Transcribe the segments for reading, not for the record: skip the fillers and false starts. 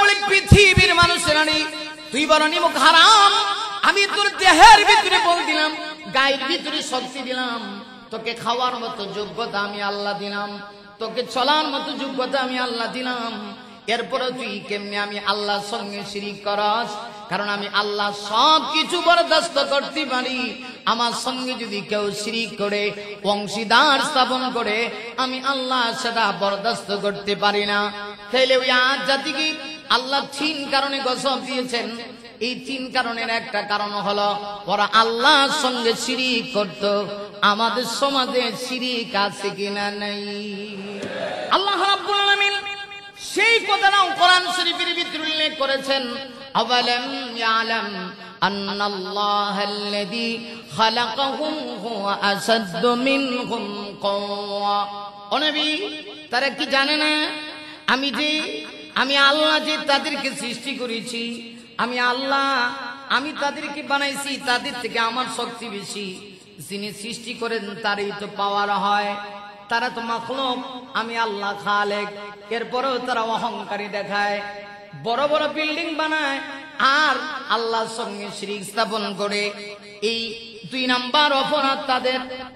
বলে পৃথিবীর মানুষেরা তুই বড় নিমুখ হারাম, আমি তোর দেহের ভিতরে বল দিলাম, গায়ের ভিতরে শক্তি দিলাম, তোকে খাওয়ার মতো যোগ্যতা আমি আল্লাহ দিলাম, তোকে চলার মতো যোগ্যতা আমি আল্লাহ দিলাম, এরপরে তুই কেমনে আমি আল্লাহর সঙ্গে শিরিক করস? কারণ আমি আল্লাহ সব কিছু বরদাস্ত করতে পারি, আমার সঙ্গে যদি কেউ শিরিক করে অংশীদার স্থাপন করে আমি আল্লাহ সেটা বরদাস্ত করতে পারি না। তাইলে ওই আজ জাতিকে আল্লাহ 3 কারণে গজব দিয়েছেন। এই 3 কারণের একটা কারণ হলো ওরা আল্লাহর সঙ্গে শিরিক করত। আমাদের সমাজে শিরিক আছে কিনা নাই? আল্লাহ রাব্বুল আলামিন সেই কথাটাও কোরআন শরীফের ভিতরে উল্লেখ করেছেন, আওয়ালাম ইয়ালাম আন্নাল্লাহাল্লাযী খালাকাহুম হুয়া আসাদ্দু মিনহুম কুওয়া। ও নবী, তারা কি জানে না আমি আল্লাহ যে তাদেরকে সৃষ্টি করেছি, আমি আল্লাহ, আমি তাদেরকে বানাইছি, তাদের থেকে আমার শক্তি বেশি। যিনি সৃষ্টি করেন তারই তো পাওয়ার হয়, তারা তো মাখলুক, আমি আল্লাহ খালেক। এরপরেও তারা অহংকারী দেখায়, বড় বড় বিল্ডিং বানায় আর আল্লাহর সঙ্গে শিরিক স্থাপন করে। এই 2 নাম্বার অপরাধ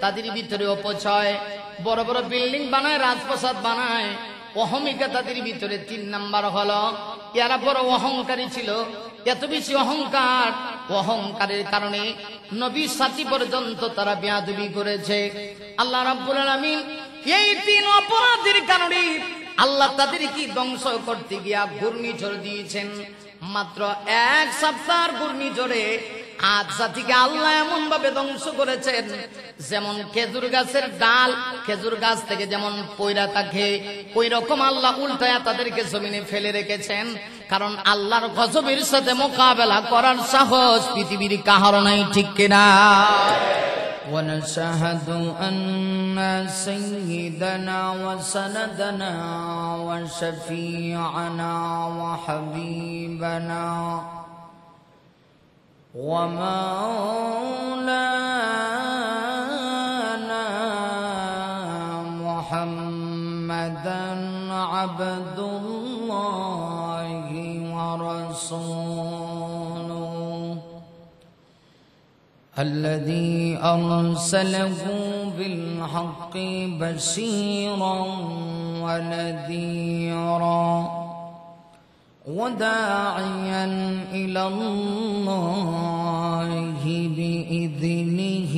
তাদের ভিতরে অপচয়। বড় বড় বিল্ডিং বানায়, রাজপ্রাসাদ বানায়, অহমিকা তাদের ভিতরে। 3 নাম্বার হলো এরা বড় অহংকারী ছিল, এত বেশি অহংকারের কারণে নবীর সাথী পর্যন্ত তারা বেয়াদবি করেছে। আল্লাহ রাব্বুল আলামিন এই 3 অপরাধের কারণে আল্লাহ তাদেরকে ধ্বংস করতে গিয়া ঘূর্ণিঝড় দিয়েছেন। মাত্র 1 সপ্তাহের ঘূর্ণিঝড়ে আজ জাতিকে আল্লাহ এমন ভাবে ধ্বংস করেছেন, যেমন খেজুর গাছের ডাল খেজুর গাছ থেকে যেমন পয়রা থাকে, ওই রকম আল্লাহ উল্টায়া তাদেরকে জমিনে ফেলে রেখেছেন। কারণ আল্লাহর গজবের সাথে মোকাবেলা করার সাহস পৃথিবীর কাহারও নাই, ঠিক কিনা? ونشهد أن سيدنا وسندنا وشفيعنا وحبيبنا ومولانا محمدا عبد الله ورسوله الذي أرسله بالحق بشيرا ونذيرا وداعيا إلى الله بإذنه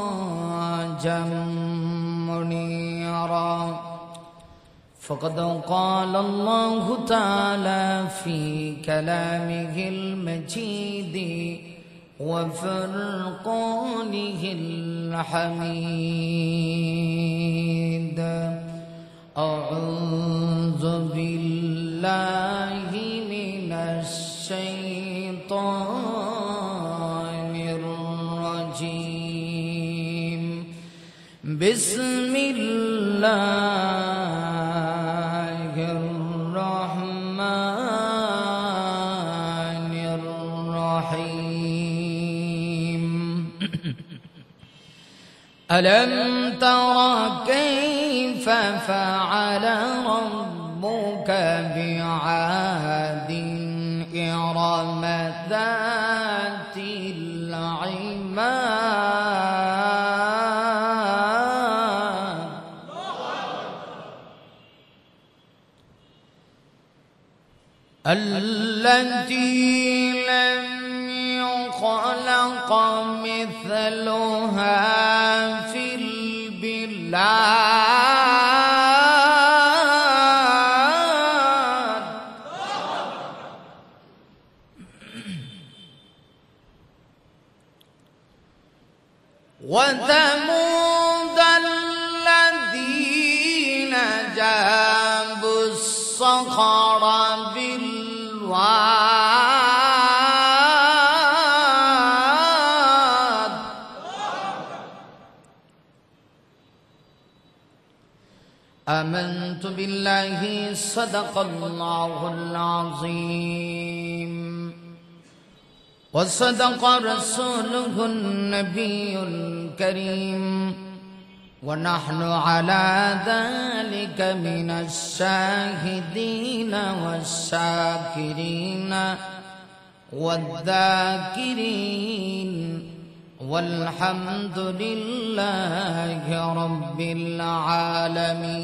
وسراجا منيرا. فقد قال الله تعالى في كلامه المجيد وفرقانه الحميد: أعوذ بالله من الشيطان الرجيم. بسم الله الرحمن الرحيم. ألم تر كيف فعل ربك بعاد إرم ذات العماد التي لم يخلق مثلها في البلاد وثمود الذين جابوا الصخر بالواد آمنت بالله صدق الله العظيم وصدق رسوله النبي الكريم ونحن على ذلك من الشاهدين والشاكرين والذاكرين والحمد لله رب العالمين.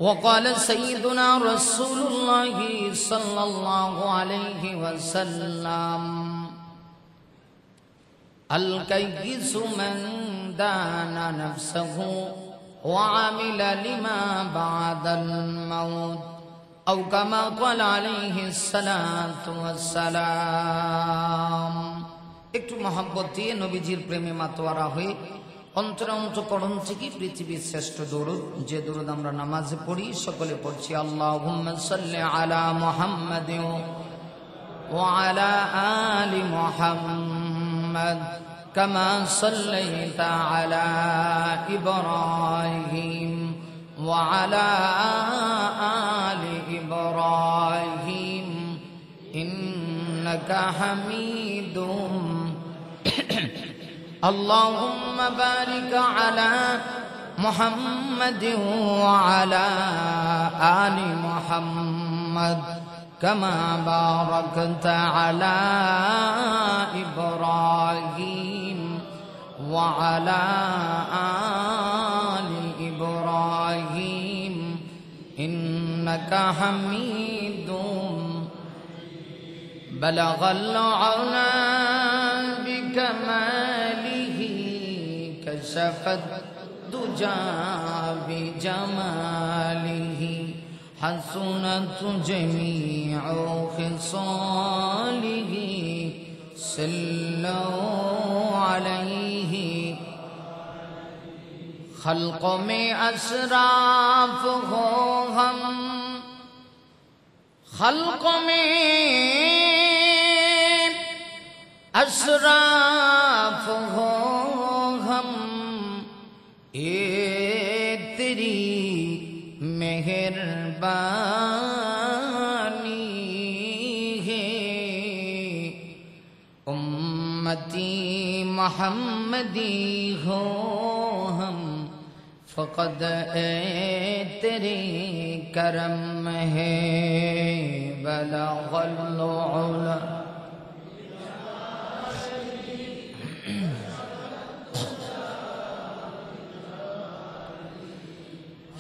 وقال سيدنا رسول الله صلى الله عليه وسلم: الكيس من دان نفسه وعمل لما بعد الموت أو كما قال عليه الصلاة والسلام. একটু মহব্বত দিয়ে নবীজির প্রেমে মাতোয়ারা হয়ে অন্তরে অন্তঃকরণ থেকে পৃথিবীর শ্রেষ্ঠ দরুদ, যে দরুদ আমরা নামাজে পড়ি, সকলে পড়ছি। আল্লাহুম্মা সাল্লি আলা মুহাম্মাদিন ওয়া আলা আলি মুহাম্মাদ কামা সাল্লাইতা আলা ইব্রাহিম ওয়া আলা আলি ইব্রাহিম ইন্নাকা হামিদুম। اللهم بارك على محمد وعلى آل محمد كما باركت على إبراهيم وعلى آل إبراهيم إنك حميد بلغ العلا بكماله كشف الدجى بجماله حسنت جميع خصاله صلوا عليه. خلق میں اشراف ہو ہم، خلق میں اشراف ہو ہم، اے تیری مہربانی ہے. امتی محمدی ہو ہم، فقد اے تیرے کرم ہے. بلغ العلا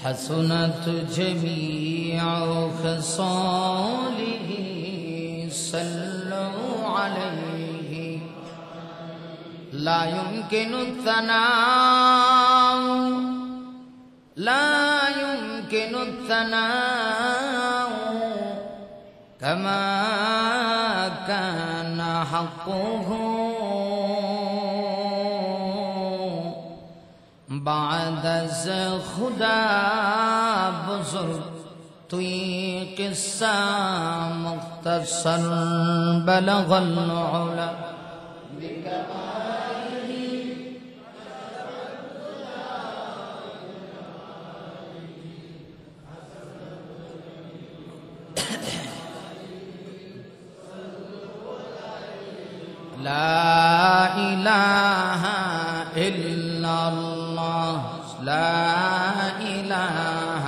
حسنت جميع خصاله صلوا عليه. لا يمكن الثناء، لا يمكن الثناء كما كان حقه بعد از خدا بزرگ توی قصہ مختصر. بلغ العلا لا إله إلا الله، لا إله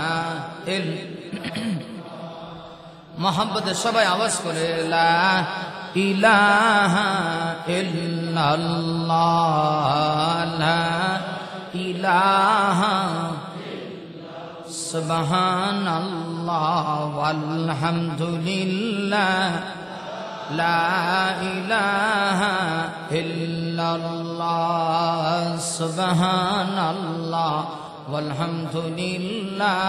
إلا محبت সবাই আওয়াজ করে লা ইলাহা ইল্লাল্লাহ, লা ইলাহা সুবহানাল্লাহ ওয়ালহামদুলিল্লাহ, লা ইলাহা ইল্লাল্লাহ সুবহানাল্লাহ ওয়ালহামদুলিল্লাহ,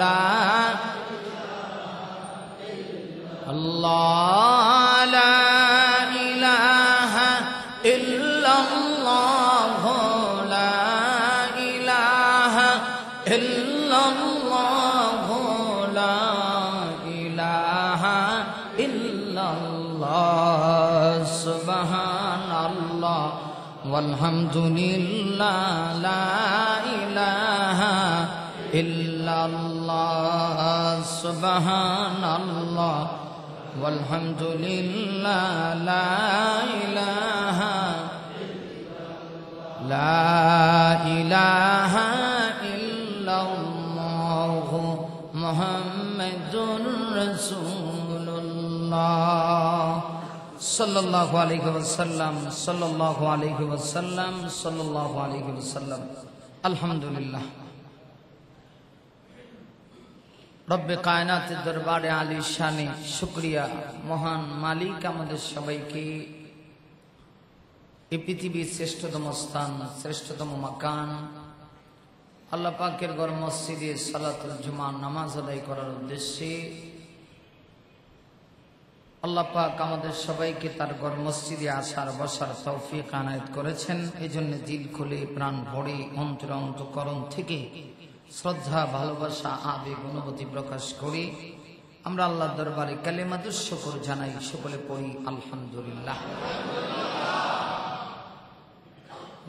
লা আল্লাহ লা ইলাহা ইল্লাল্লাহ, লা ইলাহা ইল্লাল্লাহ, লা ইলাহা ইল্লাল্লাহ সুবহানাল্লাহ ওয়ালহামদুলিল্লাহ, লা ইলাহা ইল্লাল্লাহ সুবহানাল্লাহ ওয়ালহামদুলিল্লাহ, লা ইলাহা লা ইলাহা ইল্লাল্লাহু মুহাম্মাদুর রাসূলুল্লাহ সাল্লাল্লাহু আলাইহি ওয়াসাল্লাম সাল্লাল্লাহু আলাইহি ওয়াসাল্লাম সাল্লাল্লাহু আলাইহি ওয়াসাল্লাম। আলহামদুলিল্লাহ, রব্বে কায়নাতের দরবারে আলী শানে শুকরিয়া। মহান মালিক আমাদের সবাইকে এই পৃথিবীর শ্রেষ্ঠতম স্থান, শ্রেষ্ঠতম মাকান আল্লাহ পাকের ঘর মসজিদে সালাতুল জুমা নামাজ আদায় করার উদ্দেশ্যে আল্লাহ পাক আমাদের সবাইকে তার ঘর মসজিদে আসার বসার তৌফিক আনায়েত করেছেন। এই জন্য দিল খুলে প্রাণ ভরে অন্তর অন্তঃকরণ থেকে শ্রদ্ধা, ভালোবাসা, আবেগ, অনুভূতি প্রকাশ করি আমরা আল্লাহর দরবারে কালেমাতুশ শুকর জানাই। সকলে পড়ি আলহামদুলিল্লাহ।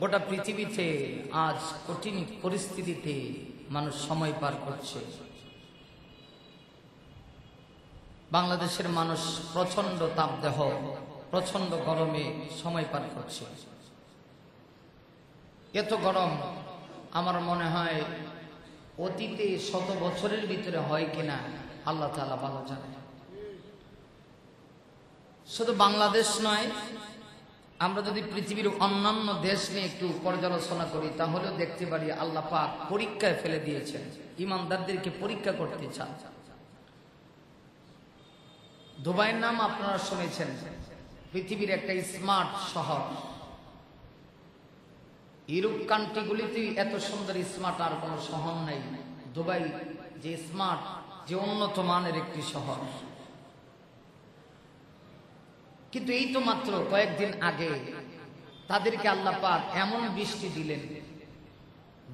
গোটা পৃথিবীতে আজ কঠিন পরিস্থিতিতে মানুষ সময় পার করছে। বাংলাদেশের মানুষ প্রচন্ড তাপদাহ, প্রচন্ড গরমে সময় পার করছে। এত গরম আমার মনে হয় অতীতে 100 বছরের ভিতরে হয় কিনা আল্লাহ তাআলা ভালো জানে। শুধু বাংলাদেশ নয়, আমরা যদি পৃথিবীর অন্যান্য দেশ নিয়ে একটু পর্যালোচনা করি তাহলেও দেখতে পারি আল্লাহ পাক পরীক্ষায় ফেলে দিয়েছেন, ঈমানদারদেরকে পরীক্ষা করতে চান। দুবাইয়ের নাম আপনারা শুনেছেন, পৃথিবীর একটা স্মার্ট শহর। ইউরোপ কান্ট্রিগুলিতে এত সুন্দর স্মার্ট আর কোনো শহর নাই। দুবাই যে স্মার্ট, যে উন্নত মানের একটি শহর। কিন্তু এই তো মাত্র কয়েকদিন আগে তাদেরকে আল্লাহ পাক এমন বৃষ্টি দিলেন।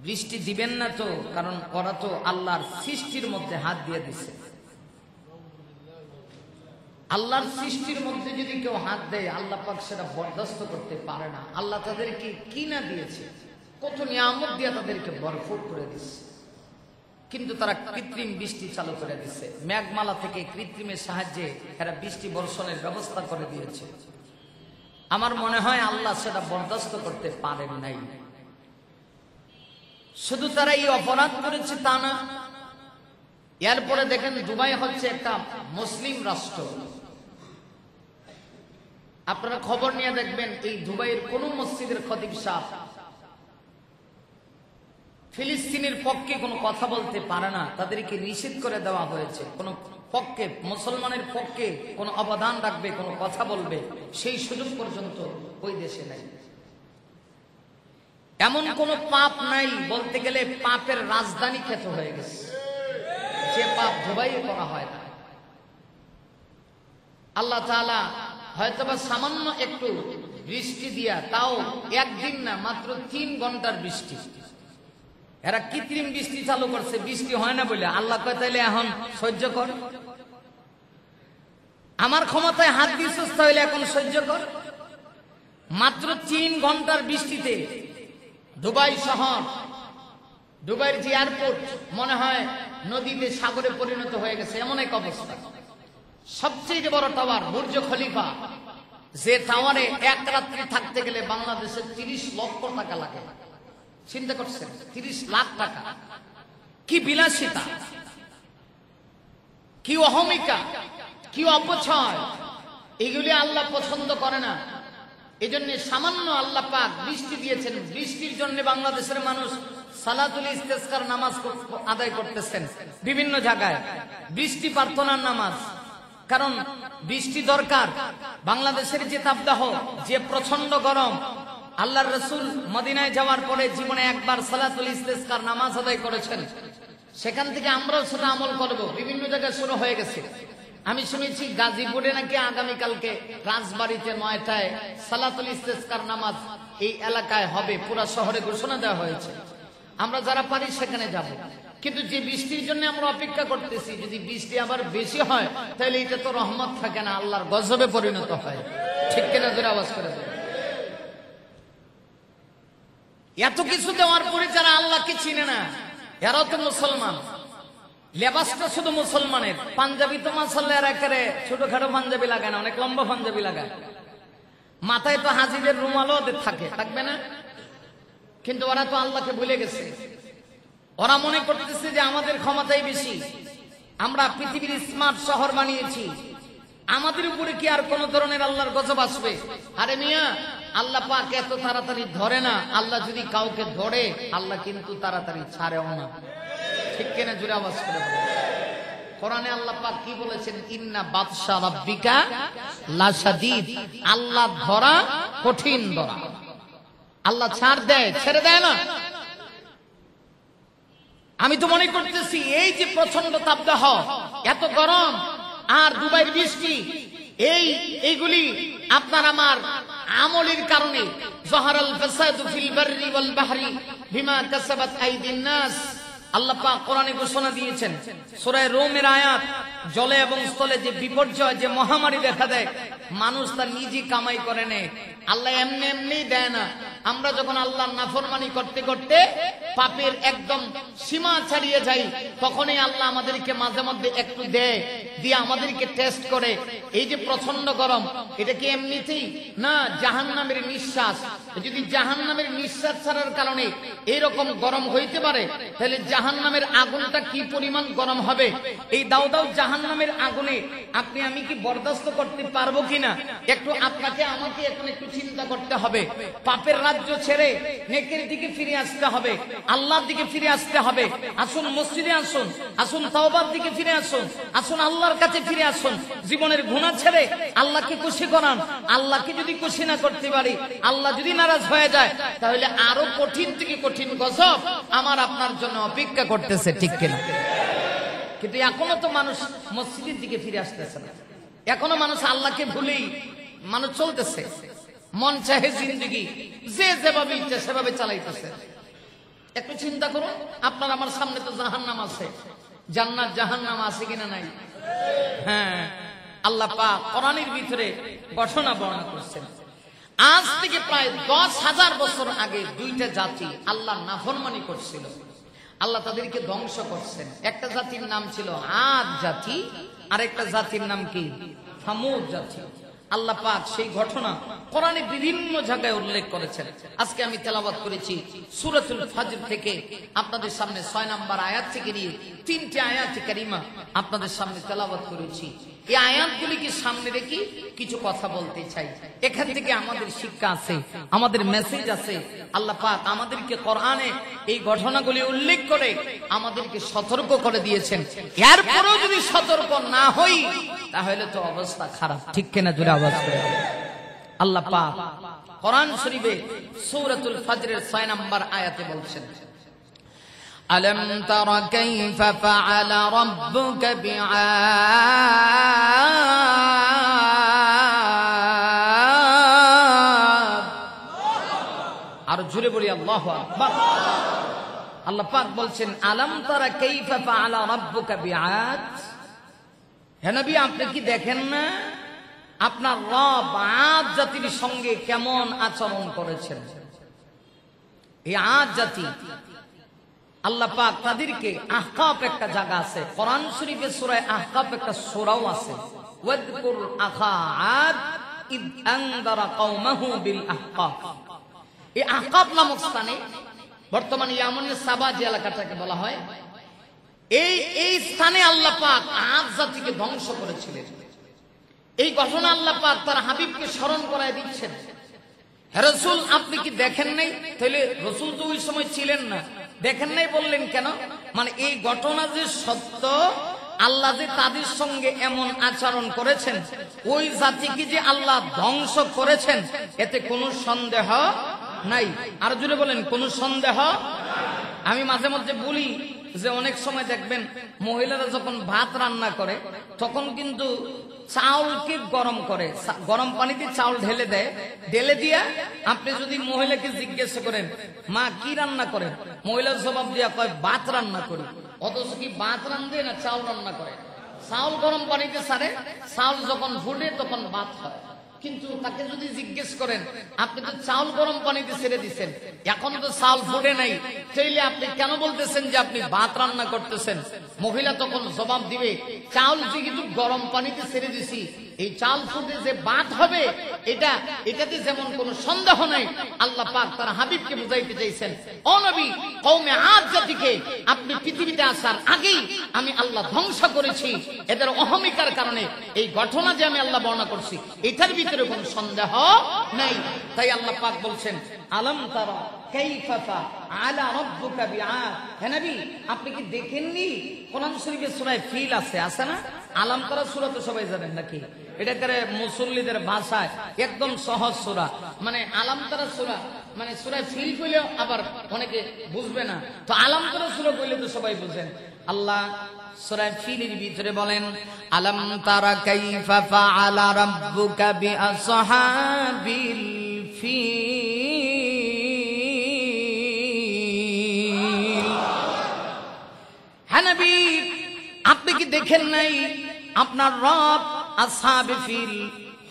বৃষ্টি দিবেন না তো, কারণ ওরা তো আল্লাহর সৃষ্টির মধ্যে হাত দিয়ে দিছে। আল্লাহর সৃষ্টির মধ্যে যদি কেউ হাত দেয় আল্লাহ পাক সেটা বরদাস্ত করতে পারে না। আল্লাহ তাদেরকে কি না দিয়েছে, কত নিয়ামত দিয়ে তাদেরকে ভরপুর করে দিচ্ছে, কিন্তু তারা কৃত্রিম বৃষ্টি চালু করে দিচ্ছে। মেঘমালা থেকে কৃত্রিমের সাহায্যে এরা বৃষ্টি বর্ষণের ব্যবস্থা করে দিয়েছে। আমার মনে হয় আল্লাহ সেটা বরদাস্ত করতে পারেন নাই। শুধু তারা এই অপরাধ করেছে তা না, এরপরে দেখেন দুবাই হচ্ছে একটা মুসলিম রাষ্ট্র। আপনারা খবর নিয়ে দেখবেন এই দুবাইয়ের কোন মসজিদের খতিব সাহেব ফিলিস্তিনের পক্ষে কোনো কথা বলতে পারে না, তাদেরকে নিষেধ করে দেওয়া হয়েছে। কোন পক্ষে, মুসলমানের পক্ষে কোন অবদান রাখবে, কোন কথা বলবে, সেই সুযোগ পর্যন্ত ওই দেশে নাই। এমন কোন পাপ নাই, বলতে গেলে পাপের রাজধানী খ্যাত হয়ে গেছে, যে পাপ দুবাইয়ে করা হয় না। আল্লাহ তাআলা হয়তোবা সামান্য একটু বৃষ্টি দিয়া, তাও একদিন না, মাত্র 3 ঘন্টার বৃষ্টি, এরা কৃত্রিম বৃষ্টি চালু করছে। বৃষ্টি হয় না বলে আল্লাহ কয় তাইলে এখন সহ্য কর, আমার ক্ষমতায় হাত দিয়ে সুস্থ হইলে এখন সহ্য কর। মাত্র 3 ঘন্টার বৃষ্টিতে দুবাই শহর, দুবাইয়ের যে এয়ারপোর্ট মনে হয় নদীতে, সাগরে পরিণত হয়ে গেছে, এমন এক অবস্থা। সবচেয়ে বড় টাওয়ার বুর্জ খলিফা, যে টাওয়ারে এক রাত্রি থাকতে গেলে বাংলাদেশের 30 লক্ষ টাকা লাগে। চিন্তা করছেন, 30 লাখ টাকা। কি বিলাসিতা, কি অহমিকা, কি অপচয়, এগুলি আল্লাহ পছন্দ করে না। এই জন্য সামান্য আল্লাহ পাক বৃষ্টি দিয়েছেন। বৃষ্টির জন্য বাংলাদেশের মানুষ সালাতুল ইস্তেসকার নামাজ আদায় করতেছেন বিভিন্ন জায়গায়, বৃষ্টি প্রার্থনার নামাজ, কারণ বৃষ্টি দরকার। বাংলাদেশের যে তাপদাহ, যে প্রচন্ড গরম, আল্লাহর রাসূল মদিনায় যাওয়ার পরে জীবনে একবার সালাতুল ইস্তেসকার নামাজ আদায় করেছেন। সেখান থেকে আমরাও সেটা আমল করব। বিভিন্ন জায়গায় শুরু হয়ে গেছে। আমি শুনেছি গাজীপুরে নাকি আগামীকালকে রাজবাড়িতে 9টায় সালাতুল ইস্তেসকার নামাজ এই এলাকায় হবে, পুরা শহরে ঘোষণা দেওয়া হয়েছে। আমরা যারা পারি সেখানে যাব। কিন্তু যে বৃষ্টির জন্য আমরা অপেক্ষা করতেছি, যদি বৃষ্টি আবার বেশি হয় তাহলে এটা তো রহমত থাকে না, আল্লাহর গজবে পরিণত হয়। ঠিক কিনা জোরে আওয়াজ করে দেয়। এত কিছু দেওয়ার পরে যারা আল্লাহকে চিনে না, এরাও তো মুসলমান। লেবাসটা শুধু মুসলমানের, পাঞ্জাবি তো মাসাল্লাহ একেবারে ছোটখাটো পাঞ্জাবি লাগায় না, অনেক লম্বা পাঞ্জাবি লাগায়। মাথায় তো হাজিদের রুমালও ওদের থাকে, থাকবে না? কিন্তু ওরা তো আল্লাহকে ভুলে গেছে। ওরা মনে করতেছে যে আমাদের ক্ষমতাই বেশি, আমরা পৃথিবীর স্মার্ট শহর বানিয়েছি, আমাদের উপরে কি আর কোন ধরনের আল্লাহর গজব আসবে? আরে মিয়া, আল্লাহ পাক এত তাড়াতাড়ি ধরে না। আল্লাহ যদি কাউকে ধরে, আল্লাহ কিন্তু তাড়াতাড়ি ছাড়েও না। ঠিক কিনা? জোরে আওয়াজ করে বলেন। কোরআনে আল্লাহ পাক কি বলেছেন? ইন্না বাতশা রাব্বিকা লাশাদীদ। আল্লাহ ধরা কঠিন ধরা। আল্লাহ ছাড় দেয়, ছেড়ে দেয় না। আমি তো মনে করতেছি এই যে প্রচন্ড তাপদাহ, এত গরম, আর দুবাইয়ের বৃষ্টি, এইগুলি আপনার আমার আমলের কারণে। যাহারাল ফাসাদু ফিল বাররি ওয়াল বাহরি বিমা কাসাবাত আইদিন নাস। আল্লাহ পাক কোরআনে ঘোষণা দিয়েছেন, সূরা রোমের আয়াত, জলে এবং স্থলে যে বিপর্যয়, যে মহামারী দেখা দেয়, মানুষ তার নিজে কামাই করে নেয়। আল্লাহ এমনি এমনি দেয় না। আমরা যখন আল্লাহর নাফরমানি করতে করতে পাপের একদম সীমা ছাড়িয়ে যাই, তখনই আল্লাহ আমাদেরকে মাঝে মধ্যে একটু দেয়, দিয়ে আমাদেরকে টেস্ট করে। এই যে প্রচন্ড গরম, এটা কি এমনিতেই না? জাহান্নামের নিঃশ্বাস। যদি জাহান্নামের নিঃশ্বাস ছাড়ার কারণে এইরকম গরম হইতে পারে, তাহলে জাহান্নামের আগুনটা কি পরিমাণ গরম হবে? এই দাও দাও জাহান্নামের আগুনে আপনি আমি কি বরদাস্ত করতে পারবো কিনা, একটু আপনাকে আমাকে এখন একটু চিন্তা করতে হবে। পাপের রাজ্য ছেড়ে নেকের দিকে ফিরে আসতে হবে, আল্লাহর দিকে ফিরে আসতে হবে। আসুন মসজিদে আসুন, আসুন তাওবার দিকে ফিরে আসুন, আসুন আল্লাহর কাছে ফিরে আসুন। জীবনের গুনাহ ছেড়ে আল্লাহকে খুশি করান। আল্লাহকে যদি খুশি না করতে পারি, আল্লাহ যদি নারাজ হয়ে যায়, তাহলে আরো কঠিন থেকে কঠিন গজব আমার আপনার জন্য অপেক্ষা করতেছে। ঠিক কিনা? কিন্তু এখনো তো মানুষ মসজিদের দিকে ফিরে আসতেছে না। এখনো মানুষ আল্লাহকে ভুলেই মানুষ চলতেছে, মন চাহে জিন্দেগি যে যেভাবে ইচ্ছা সেভাবে চালাইতেছে। একটু চিন্তা করুন, আপনার আমার সামনে তো জাহান্নাম আছে, জান্নাত জাহান্নাম আছে কিনা নাই? হ্যাঁ, আল্লাহ পাক কোরআনের ভিতরে ঘটনা বর্ণনা করছেন। আজ থেকে প্রায় 10,000 বছর আগে দুইটা জাতি আল্লাহ নাফরমানি করছিল, আল্লাহ তাদেরকে ধ্বংস করছেন। একটা জাতির নাম ছিল আদ জাতি, আর একটা জাতির নাম কি? সামুদ জাতি। আল্লাহ পাক সেই ঘটনা কোরআনে বিভিন্ন জায়গায় উল্লেখ করেছেন। আজকে আমি তেলাওয়াত করেছি সূরাতুল ফাজর থেকে, আপনাদের সামনে 6 নম্বর আয়াত থেকে নিয়ে 3টি আয়াত কারিমা আপনাদের সামনে তেলাওয়াত করেছি। এই আয়াতগুলিকে সামনে রেখে কিছু কথা বলতে চাই। এখান থেকে আমাদের শিক্ষা আছে, আমাদের মেসেজ আছে। আল্লাহ পাক আমাদেরকে কোরআনে এই ঘটনাগুলি উল্লেখ করে আমাদেরকে সতর্ক করে দিয়েছেন। এরপরেও যদি সতর্ক না হই, তাহলে তো অবস্থা খারাপ। ঠিক কিনা? জোরে আওয়াজ করে। আল্লাহ পাক কোরআন শরীফে সূরাতুল ফাজরের 6 নম্বর আয়াতে বলছেন, ألم تر كيف فعل ربك بعاد। আর জোরে বলি আল্লাহু আকবার। আল্লাহ পাক বলছেন, আলম তারা কাইফা ফাআলা রাব্বুকা বিআদ। হে নবী, আপনি কি দেখেন না আপনার রব আদ জাতির সঙ্গে কেমন আচরণ করেছেন? এই আদ জাতি আল্লাহ পাক তাদেরকে, আহকাফ একটা জায়গা আছে কোরআন শরীফে, সূরা আহকাফ একটা সূরাও আছে, ওয়াযকুর আখা আদ ইদ আনদারা কওমাহু বিল আহকাফ। এই আহকাফ নামক স্থানে, বর্তমানে ইয়ামানের সাবা যে এলাকাটাকে বলা হয়, এই স্থানে আল্লাহ পাক আদ জাতিকে ধ্বংস করেছিলেন। এই ঘটনা আল্লাহ পাক তার হাবিবকে স্মরণ করায় দিচ্ছেন। হে রাসূল, আপনি কি দেখেন নাই? তাহলে রাসূল তো ওই সময় ছিলেন না, দেখেন নাই বললেন কেন? মানে এই ঘটনা যে সত্য, আল্লাহ যে তাদের সঙ্গে এমন আচরণ করেছেন, ওই জাতিকে যে আল্লাহ ধ্বংস করেছেন, এতে কোনো সন্দেহ নাই। আর জুড়ে বলেন, কোনো সন্দেহ। আমি মাঝে মধ্যে বলি যে অনেক সময় দেখবেন মহিলারা যখন ভাত রান্না করে, তখন কিন্তু চাউলকে গরম করে, গরম পানিতে চাউল ঢেলে দেয়, ঢেলে দিয়া আপনি যদি মহিলাকে জিজ্ঞেস করেন, মা কি রান্না করে, মহিলার জবাব দিয়া কয় ভাত রান্না করি। অথচ কি ভাত রান্ধে না চাউল রান্না করে? চাউল গরম পানিতে ছাড়ে, চাউল যখন ফুটে তখন ভাত হয়। কিন্তু তাকে যদি জিজ্ঞেস করেন, আপনি তো চাউল গরম পানিতে ছেড়ে দিচ্ছেন, এখন তো চাউল ফুটে নাই, তাইলে আপনি কেন বলতেছেন যে আপনি ভাত রান্না করতেছেন? মহিলা তখন জবাব দিবে, চাউল কিন্তু গরম পানিতে ছেড়ে দিছি, এই চাল ফুটে যে বাদ হবে এটাতে যেমন কোনো সন্দেহ নাই। আল্লাহ পাক তার হাবিবকে বুঝাইতে চাইছেন, ও নবী, কওমে আদ জাতিকে আপনি পৃথিবীতে আসার আগেই আমি আল্লাহ ধ্বংস করেছি এদের অহমিকার কারণে। এই ঘটনা যে আমি আল্লাহ বর্ণনা করছি এটার ভিতরে কোনো সন্দেহ নাই। তাই আল্লাহ পাক বলছেন, আলম তারা কাইফা আলা রাব্বুকা বিআদ। হে নবী, আপনি কি দেখেননি? কোরআন শরীফে সূরা ফিল আছে না? আলম তারা সূরা তো সবাই জানেন নাকি? এটা করে মুসল্লিদের ভাষায় একদম সহজ সূরা, মানে আলম তারা সূরা, মানে সূরা ফিল কইলেও আবার অনেকে বুঝবে না, তো আলম তারা সূরা কইলে তো সবাই বুঝেন। আল্লাহ সূরা ফিলের ভিতরে বলেন, আলম তারা কাইফা ফাআলা রাব্বুকা বিআসহাবিল ফিল। হ্যাঁ নবী, আপনি কি দেখেন নাই আপনার রব আসহাবে ফিল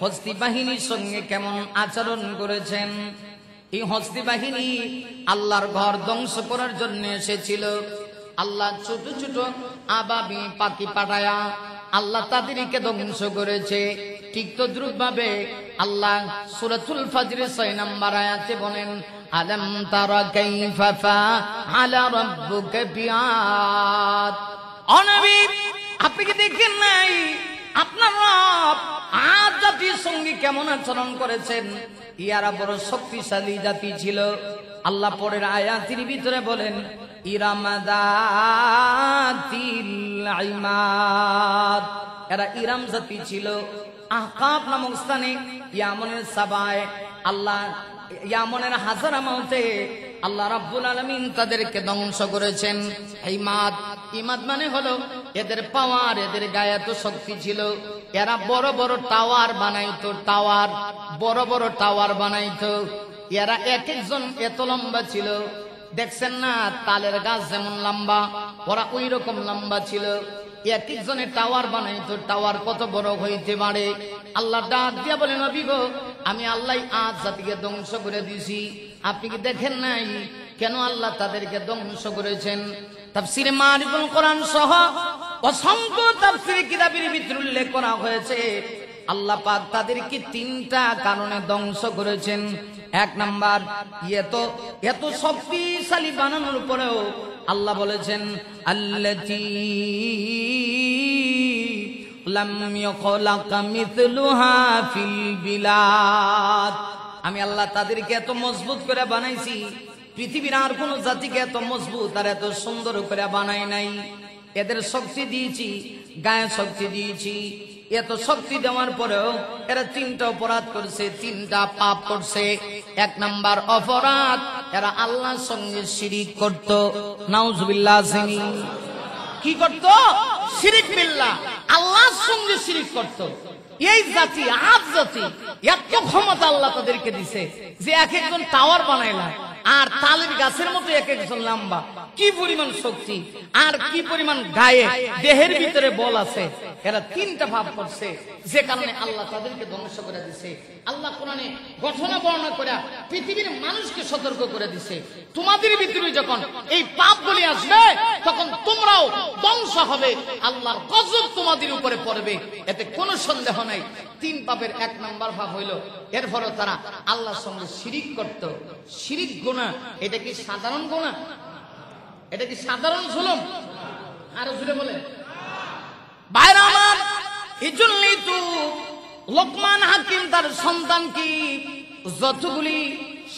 হস্তি বাহিনীর সঙ্গে কেমন আচরণ করেছেন? এই হস্তি বাহিনী আল্লাহর ঘর ধ্বংস করার জন্য এসেছিল। আল্লাহ ছোট ছোট আবাবি পাখি পাঠায়া আল্লাহ তাদেরকে ধ্বংস করেছে। ঠিক তদ্রুপ ভাবে আল্লাহ সূরাতুল ফাজরে 6 নম্বর আয়াতে বলেন, আলাম তারা কাইফা ফাআলা রাব্বুকা বিআদ। ও নবী, আপনি কি দেখেন নাই আপনার রব আদ জাতির সঙ্গে কেমন আচরণ করেছেন? ইয়ারা বড় শক্তিশালী জাতি ছিল। আল্লাহ পরের আয়াতের ভিতরে বলেন, ইরামাদাতিল ইমাদ। এরা ইরাম জাতি ছিল। আহকাব নামক স্থানে ইয়ামনের সাবায় আল্লাহ ইয়ামনের হাজারামাতে আল্লাহ রাব্বুল আলামিন তাদেরকে ধ্বংস করেছেন। ইমাদ, ইমাদ মানে হলো এদের পাওয়ার, এদের গায়ে এত শক্তি ছিল, এরা বড় বড় টাওয়ার বানাইতো, টাওয়ার, বড় বড় টাওয়ার বানাইতো। এরা এক একজন এত লম্বা ছিল, দেখছেন না তালের গাছ যেমন লম্বা, ওরা ওই রকম লম্বা ছিল। এক একজনের টাওয়ার বানাইতো। টাওয়ার কত বড় হইতে পারে? আল্লাহ ডাক দিয়া বলেন, নবী গো, আমি আল্লাহ আজ জাতিকে ধ্বংস করে দিয়েছি। আপনি কি দেখেন নাই কেন আল্লাহ তাদেরকে ধ্বংস করেছেন? তাফসীরে মারিফুল কোরআন সহ অসংখ্য তাফসীরে কিতাবের ভিতরে উল্লেখ করা হয়েছে আল্লাহ পাক তাদেরকে 3টা কারণে ধ্বংস করেছেন। এক নাম্বার, এত শক্তিশালী বানানোর পরেও আল্লাহ বলেছেন, আল্লাতী লাম ইয়াখলাক মিথলুহা ফিল বিলাদ। আমি আল্লাহ তাদেরকে এত মজবুত করে বানাইছি, পৃথিবীর আর কোন জাতিকে এত মজবুত আর এত সুন্দর করে বানাই নাই। এদের শক্তি দিয়েছি, গায়ে শক্তি দিয়েছি। এত শক্তি দেওয়ার পরেও এরা 3টা অপরাধ করছে, 3টা পাপ করছে। এক নাম্বার অপরাধ, এরা আল্লাহর সঙ্গে শিরিক করত। নাউজুবিল্লাহ। কি করত? শিরিক বিল্লাহ, আল্লাহর সঙ্গে শিরিক করত। এই জাতি, আদ জাতি, এত ক্ষমতা আল্লাহ তাদেরকে দিছে যে এক একজন টাওয়ার বানাইলা, আর তালের গাছের মতো এক একজন লম্বা। কি পরিমাণ শক্তি আর কি পরিমাণ গায়ে দেহের ভিতরে বল আছে। এরা 3টা ভাব করছে, যে কারণে আল্লাহ তাদেরকে ধ্বংস করে দিছে। আল্লাহ কোরআনে ঘটনা বর্ণনা করে পৃথিবীর মানুষকে সতর্ক করে দিছে, তোমাদের ভিতরে যখন এই পাপগুলি আসবে তখন তোমরাও ধ্বংস হবে, আল্লাহর গজব তোমাদের উপরে পড়বে, এতে কোনো সন্দেহ নাই। 3 পাপের 1 নাম্বার ভাব হইল এরপরও তারা আল্লাহর সঙ্গে শিরিক করত। শিরিক গুনাহ, এটা কি সাধারণ গুনাহ? এটা কি সাধারণ জুলুম? আরো জুড়ে বলে ভাইরা আমার, এজন্যই তো লোকমান হাকিম তার সন্তানকে যতগুলি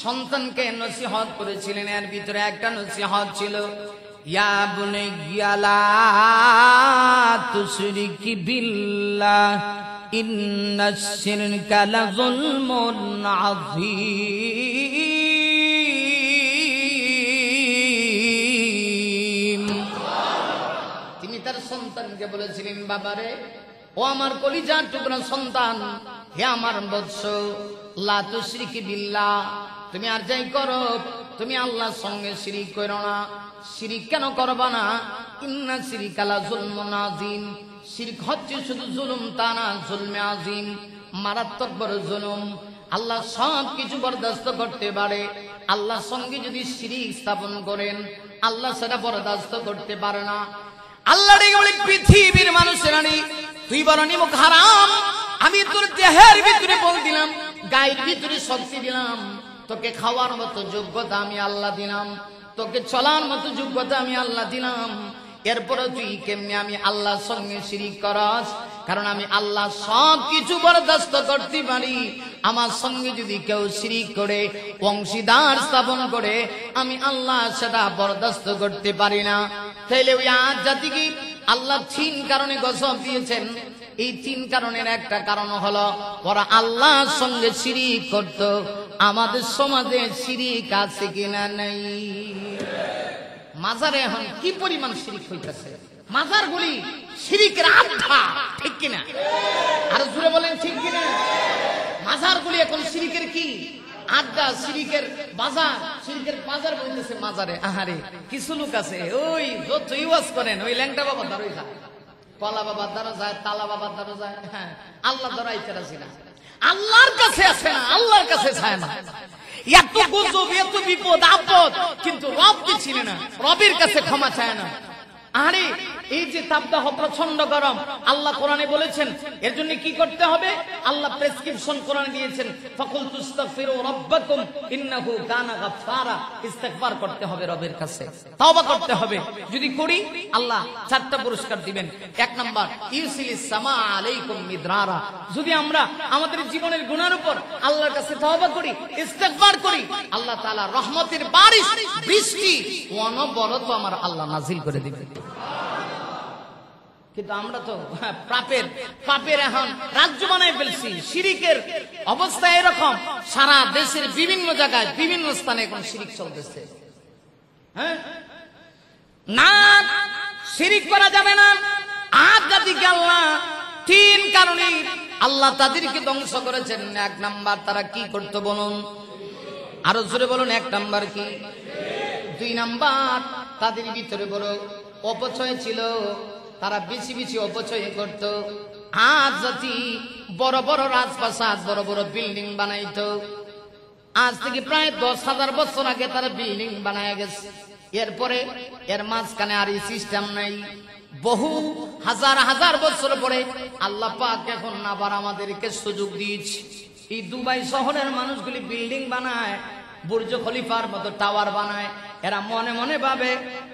সন্তানকে নসিহত করেছিলেন, এর ভিতরে একটা নসিহত ছিল, ইয়া বুনাইয়া লা তুশরিক বিল্লাহ ইন্নাশ শিরকা লাযুলমুন আযীম। তিনি তার সন্তানকে বলেছিলেন, বাবারে, ও আমার কলিজার টুকরা সন্তান, হে আমার বৎস, লা তুশরিক বিল্লাহ, তুমি আর যাই করো তুমি আল্লাহর সঙ্গে শিরিক করো না। শিরিক কেন করবা না? ইন্না শিরকা লাযুলমুন আযীম, শিরক হচ্ছে শুধু জুলুম তা না, জুলমে আযীম, মারাত্মক বড় জুলুম। আল্লাহ সব কিছু বরদাস্ত করতে পারে, আল্লাহর সঙ্গে যদি শিরিক স্থাপন করেন আল্লাহ সেটা বরদাস্ত করতে পারে না। আল্লাহ রে বলে, পৃথিবীর মানুষেরা তুই বড় নিমুখ হারাম, আমি তোর দেহের ভিতরে বল দিলাম, গায়ের ভিতরে শক্তি দিলাম, তোকে খাওয়ার মতো যোগ্যতা আমি আল্লাহ দিলাম, তোকে চলার মতো যোগ্যতা আমি আল্লাহ দিলাম। এরপরে তুই কেমনে আমি আল্লাহর সঙ্গে শিরিক করস? কারণ আমি আল্লাহ সব কিছু বরদাস্ত করতে পারি, আমার সঙ্গে যদি কেউ শিরিক করে, অংশীদার স্থাপন করে, আমি আল্লাহ সেটা বরদাস্ত করতে পারি না। তাইলে ওই আজ জাতিকে আল্লাহ 3 কারণে গজব দিয়েছেন। এই 3 কারণের একটা কারণ হলো ওরা আল্লাহর সঙ্গে শিরিক করত। আমাদের সমাজে শিরিক আছে কিনা নাই? মাজারে এখন কি পরিমাণ শিরিক হইতেছে, মাজারগুলি শিরিকের আড্ডা, ঠিক কিনা? আর জোরে বলেন ঠিক কিনা? মাজারগুলি এখন শিরিকের কি আড্ডা, শিরিকের বাজার, শিরিকের বাজার বলতেছে মাজারে। আহারে কিছু লোক আছে ওই যত ইউজ করেন ওই ল্যাংটা বাবা দ্বারাই যায়, কলা বাবার দ্বারা যায়, তালা বাবার দ্বারা যায়, হ্যাঁ আল্লাহ দ্বারা ইচ্ছা না, আল্লাহর কাছে আসে না, আল্লাহর কাছে চায় না। এত গজব, এত বিপদ আপদ, কিন্তু রবকে চিনে না, রবের কাছে ক্ষমা চায় না। আরে এই যে তাপদাহ প্রচন্ড গরম, আল্লাহ কোরআনে বলেছেন এর জন্য কি করতে হবে? আল্লাহ প্রেসক্রিপশন কোরআনে দিয়েছেন, ফাকুল তুস্তাগফিরু রাব্বাকুম ইন্নাহু কানা গাফফারা। ইস্তেগফার করতে হবে রবের কাছে, তওবা করতে হবে। যদি করি আল্লাহ 4টা পুরস্কার দিবেন। 1 নাম্বার ইউসিলিস সামা আলাইকুম মিদরারা। যদি আমরা আমাদের জীবনের গুনাহের উপর আল্লাহর কাছে তওবা করি, ইস্তেগফার করি, আল্লাহ তাআলা রহমতের বারিশ, বৃষ্টি অনবরত আমার আল্লাহ নাজিল করে দিবেন। কিন্তু আমরা তো পাপের এখন রাজ্য বানায় ফেলছি। শিরিকের অবস্থা এরকম, সারা দেশের বিভিন্ন জায়গায় বিভিন্ন স্থানে এখন শিরিক চলতেছে। হ্যাঁ না, শিরিক করা যাবে না। আজ জাতিকে আল্লাহ 3 কারণে আল্লাহ তাদেরকে ধ্বংস করেছেন। 1 নাম্বার তারা কি করতে বলুন, আরো জোরে বলুন। 1 নাম্বার কি? 2 নাম্বার তাদের ভিতরে বড় অপচয় ছিল, তারা বেশি বেশি অপচয় করত। আজ জাতি বড় বড় রাজপ্রাসাদ, বড় বড় বিল্ডিং বানাইতো। আজ থেকে প্রায় 10,000 বছর আগে তারা বিল্ডিং বানায় গেছে। এরপরে এর মাঝখানে আর এই সিস্টেম নাই। বহু হাজার হাজার বছর পরে আল্লাহ পাক এখন আবার আমাদেরকে সুযোগ দিয়েছে। এই দুবাই শহরের মানুষগুলি বিল্ডিং বানায়, বুর্জ খলিফার মতো টাওয়ার বানায়। এরা মনে মনে ভাবে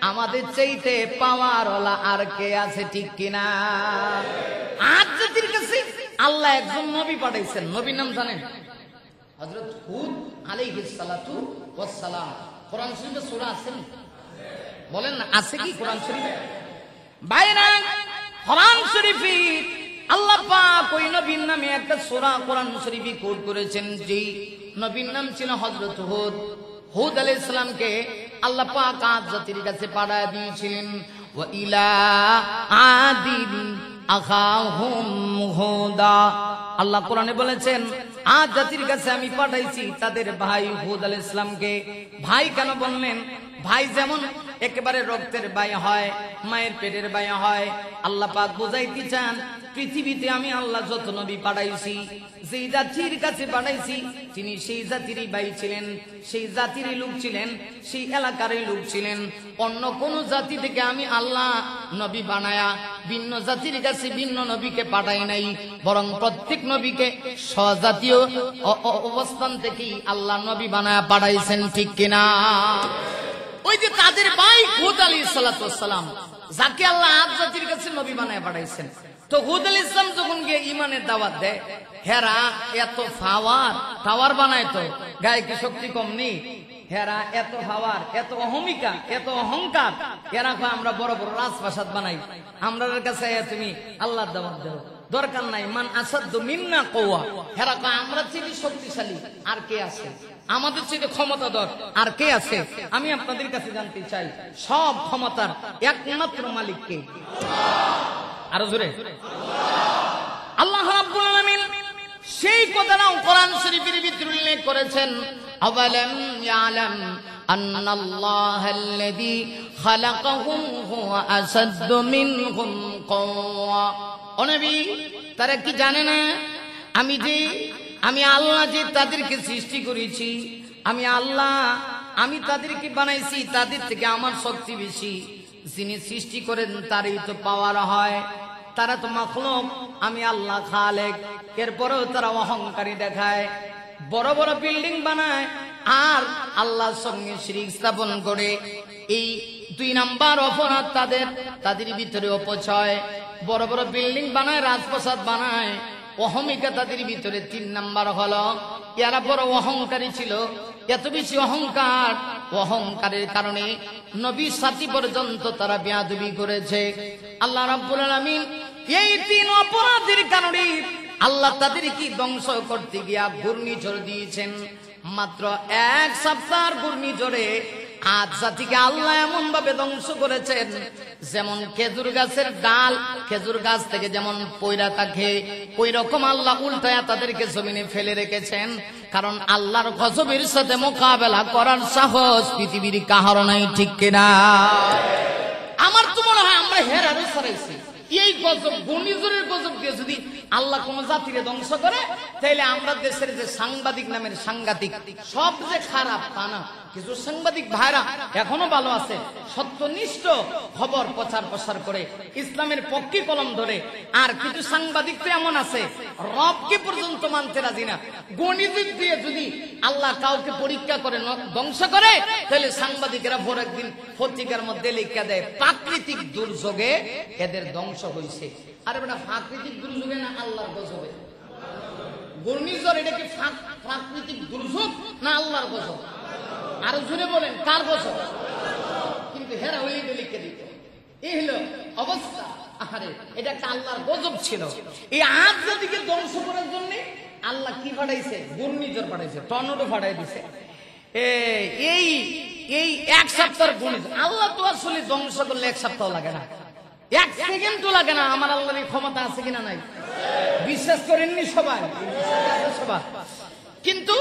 আমাদের চাইতে পাওয়ার ওলা আর কে আছে, ঠিক কিনা? আজ জাতির কাছে আল্লাহ একজন নবী পাঠাইছেন। নবীর নাম জানেন? হযরত হুদ আলাইহিস সালাতু ওয়াস সালাম। কোরআন শরীফে সূরা আছে? বলেন না আছে কি কোরআন শরীফে? বাইরে কোরআন শরীফে আল্লাহ পাক ওই নবীর নামে একটা সূরা কোরআন শরীফে কোট করেছেন। যেই নবীর নাম ছিল হযরত হুদ। হুদ আলাইহিস সালামকে আল্লাহ পাক আদ জাতির কাছে পাঠিয়ে দিয়েছিলেন। ওয়া ইলা আদিন আখাহুম হুদা। আল্লাহ কোরআনে বলেছেন আদ জাতির কাছে আমি পাঠাইছি তাদের ভাই হুদ আলাইহিস সালামকে। ভাই কেন বললেন? ভাই যেমন একেবারে রক্তের ভাই হয়, মায়ের পেটের ভাই হয়। আল্লাহ পাক বুঝাইতে চান পৃথিবীতে আমি আল্লাহ যত নবী পাঠাইছি, যেই জাতির কাছে পাঠাইছি তিনি সেই জাতিরই ভাই ছিলেন, সেই জাতিরই লোক ছিলেন, সেই এলাকারই লোক ছিলেন। অন্য কোন জাতি থেকে আমি আল্লাহ নবী বানায়া ভিন্ন জাতির কাছে ভিন্ন নবীকে পাঠাই নাই, বরং প্রত্যেক নবীকে স্বজাতীয় অবস্থান থেকেই আল্লাহ নবী বানায়া পাঠাইছেন, ঠিক কিনা? ওই যে তাদের ভাই হুদ আলাইহিস সালাতু ওয়াস সালাম, যাকে আল্লাহ আদ জাতির কাছে নবী বানায়া পাঠাইছেন। তো হুদ আলাইহিস সালাম যখন গিয়ে ঈমানের দাওয়াত দেয়, হেরা এত টাওয়ার বানায়, তো গায়ে কি শক্তি কম নেই? হেরা এত পাওয়ার, এত অহমিকা, এত অহংকার। এরা আমরা বড় বড় রাজপ্রাসাদ বানাই, আমরার কাছে তুমি আল্লাহর দাওয়াত দাও, দরকার নাই। মান আসাদ্দু মিন্না কুওয়া। হেরা আমরা চেয়ে শক্তিশালী আর কে আছে? আমাদের চেয়ে ক্ষমতাধর আর কে আছে? আমি আপনাদের কাছে জানতে চাই সব ক্ষমতার একমাত্র মালিক কে? আরো জোরে আল্লাহ রাব্বুল আলামিন সেই কথাটাও কোরআন শরীফের ভিতরে উল্লেখ করেছেন। আওয়ালাম ইয়ালাম আন্নাল্লাহাল্লাযী খালাকাহুম হুয়া আসাদ্দু মিনহুম কুওয়া। ও নবী, তারা কি জানে না আমি আল্লাহ যে তাদেরকে সৃষ্টি করেছি, আমি আল্লাহ, আমি তাদেরকে বানাইছি, তাদের থেকে আমার শক্তি বেশি। যিনি সৃষ্টি করেন তারই তো পাওয়ার হয়। তারা তো মাখলুক, আমি আল্লাহ খালেক। এরপরেও তারা অহংকারী দেখায়, বড় বড় বিল্ডিং বানায় আর আল্লাহর সঙ্গে শিরক স্থাপন করে। এই 2 নাম্বার অপরাধ তাদের ভিতরে অপচয়। বড় বড় বিল্ডিং বানায়, রাজপ্রাসাদ বানায়, অহমিকা তাদের ভিতরে 3 নাম্বার হলো এরা বড় অহংকারী ছিল। এত বেশি অহংকারের কারণে নবীর সাথী পর্যন্ত তারা বেয়াদবি করেছে। আল্লাহ রাব্বুল আলামিন এই 3 অপরাধের কারণে আল্লাহ তাদেরকে ধ্বংস করতে গিয়া ঘূর্ণিঝড় দিয়েছেন। মাত্র 1 সপ্তাহের ঘূর্ণিঝড়ে আজ জাতিকে আল্লাহ এমন ভাবে ধ্বংস করেছেন, যেমন খেজুর গাছের ডাল খেজুর গাছ থেকে যেমন পয়রা থাকে, ওই রকম আল্লাহ উল্টায়া তাদেরকে জমিনে ফেলে রেখেছেন। কারণ আল্লাহর গজবের সাথে মোকাবেলা করার সাহস পৃথিবীর কাহারও নাই, ঠিক কিনা? আমার তো মনে হয় আমরা হেরারও সরাইছি। এই গজব, ঘূর্ণিঝড়ের গজব দিয়ে যদি আল্লাহ কোন জাতিকে ধ্বংস করে, তাহলে আমরা দেশের যে সাংবাদিক নামের সাংঘাতিক সব যে খারাপ তা না। কিছু সাংবাদিক ভাইরা এখনো ভালো আছে, সত্যনিষ্ঠ খবর প্রচার করে ইসলামের পক্ষে কলম ধরে। আর কিছু সাংবাদিক তো এমন আছে রবকে পর্যন্ত মানতে রাজি না। গণিত দিয়ে যদি আল্লাহ কাউকে পরীক্ষা করে ধ্বংস করে, তাহলে সাংবাদিকেরা ভোর একদিন পত্রিকার মধ্যে লিখে দেয় প্রাকৃতিক দুর্যোগে এদের ধ্বংস হয়েছে। আরে বেটা, প্রাকৃতিক দুর্যোগে না আল্লাহর গজবে? ঘূর্ণিঝড় এটা কি প্রাকৃতিক দুর্যোগ না আল্লাহর গজব? আরো জোরে বলেন, কার গজব? কিন্তু হেরা ওই লিখে দিত। এই হলো অবস্থা। আহারে, এটা একটা আল্লাহর গজব ছিল। এই আজ নদীকে ধ্বংস করার জন্য আল্লাহ কি পাঠাইছে? ঘূর্ণিঝড় পাঠাইছে, টর্নেডো পাঠাই দিছে। এই 1 সপ্তাহের ঘূর্ণিঝড় আল্লাহ তো আসলে ধ্বংস করলে 1 সপ্তাহ লাগে না, 1 সেকেন্ডও লাগে না। আমার আল্লাহর ক্ষমতা আছে কিনা নাই? বিশ্বাস করেননি সবাই? কিন্তু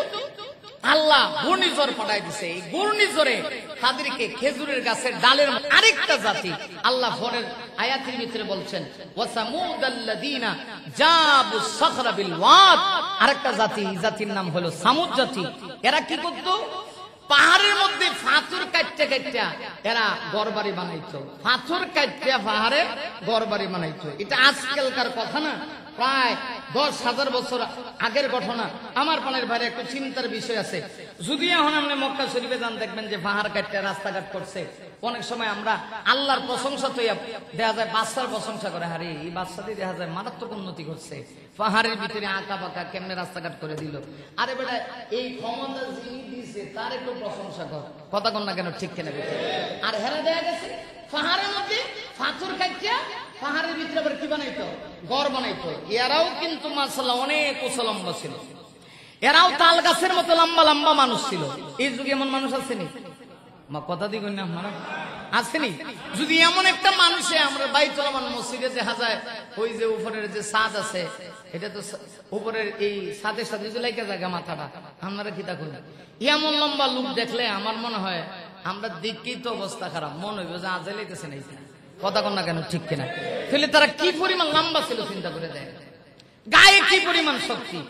আল্লাহ ঘূর্ণিঝড় পাঠাই দিছে। এই ঘূর্ণিঝড়ে তাদেরকে খেজুরের গাছের ডালের আরেকটা জাতি আল্লাহ পরের আয়াতের ভিতরে বলছেন, ওয়াসামুদাল্লাযীনা জাবুস সাখরা বিল ওয়াদ। আরেকটা জাতি, জাতির নাম হলো সামুদ জাতি। এরা কি করত? পাহাড়ের মধ্যে পাথর কাটতে এরা ঘরবাড়ি বানাইতো। পাথর কাটতে পাহাড়ে ঘরবাড়ি বানাইতো। এটা আজকালকার কথা না, প্রায় 10,000 বছর আগের ঘটনা। আমার পানের ভাইরে একটু চিন্তার বিষয় আছে। যদি এখন আপনি মক্কা শরীফে যান, দেখবেন যে পাহাড় কাটতে রাস্তাঘাট করছে। অনেক সময় আমরা আল্লাহর প্রশংসা তো দেখা যায় বাদশার প্রশংসা করে, হারে এই বাদশাটি দেখা যায় মারাত্মক উন্নতি করছে, পাহাড়ের ভিতরে আঁকা বাঁকা কেমনে রাস্তাঘাট করে দিল। আরে বেটা, এই ক্ষমতা যিনি দিয়েছে তার একটু প্রশংসা কর, কথা কন না কেন, ঠিক কিনা? আর হেরা দেখা গেছে পাহাড়ের মধ্যে পাথর কাটতে পাহাড়ের ভিতরে আবার কি বানাইতো? ঘর বানাইতো। এরাও কিন্তু মাশাআল্লাহ অনেক উঁচলম্বা ছিল। এরাও তাল গাছের মতো লম্বা লম্বা মানুষ ছিল। এই যুগে এমন মানুষ আসেনি? মা কথা দিবেন না, মানে আসেনি? যদি এমন একটা মানুষে আমরা বাইতুল আমান মসজিদে দেখা যায়, ওই যে উপরের যে ছাদ আছে, এটা তো উপরের এই ছাদের সাথে যে লাইকা জায়গা মাথাটা, আপনারা কি তা করেন? এমন লম্বা লোক দেখলে আমার মনে হয় আমরা দেখি তো অবস্থা খারাপ, মনে হইবে যে আজে লাইতেছে না। কথা কন না কেন, ঠিক কিনা? তাহলে তারা কি পরিমাণ লম্বা ছিল চিন্তা করে দেয়, গায়ে কি পরিমাণ শক্তি।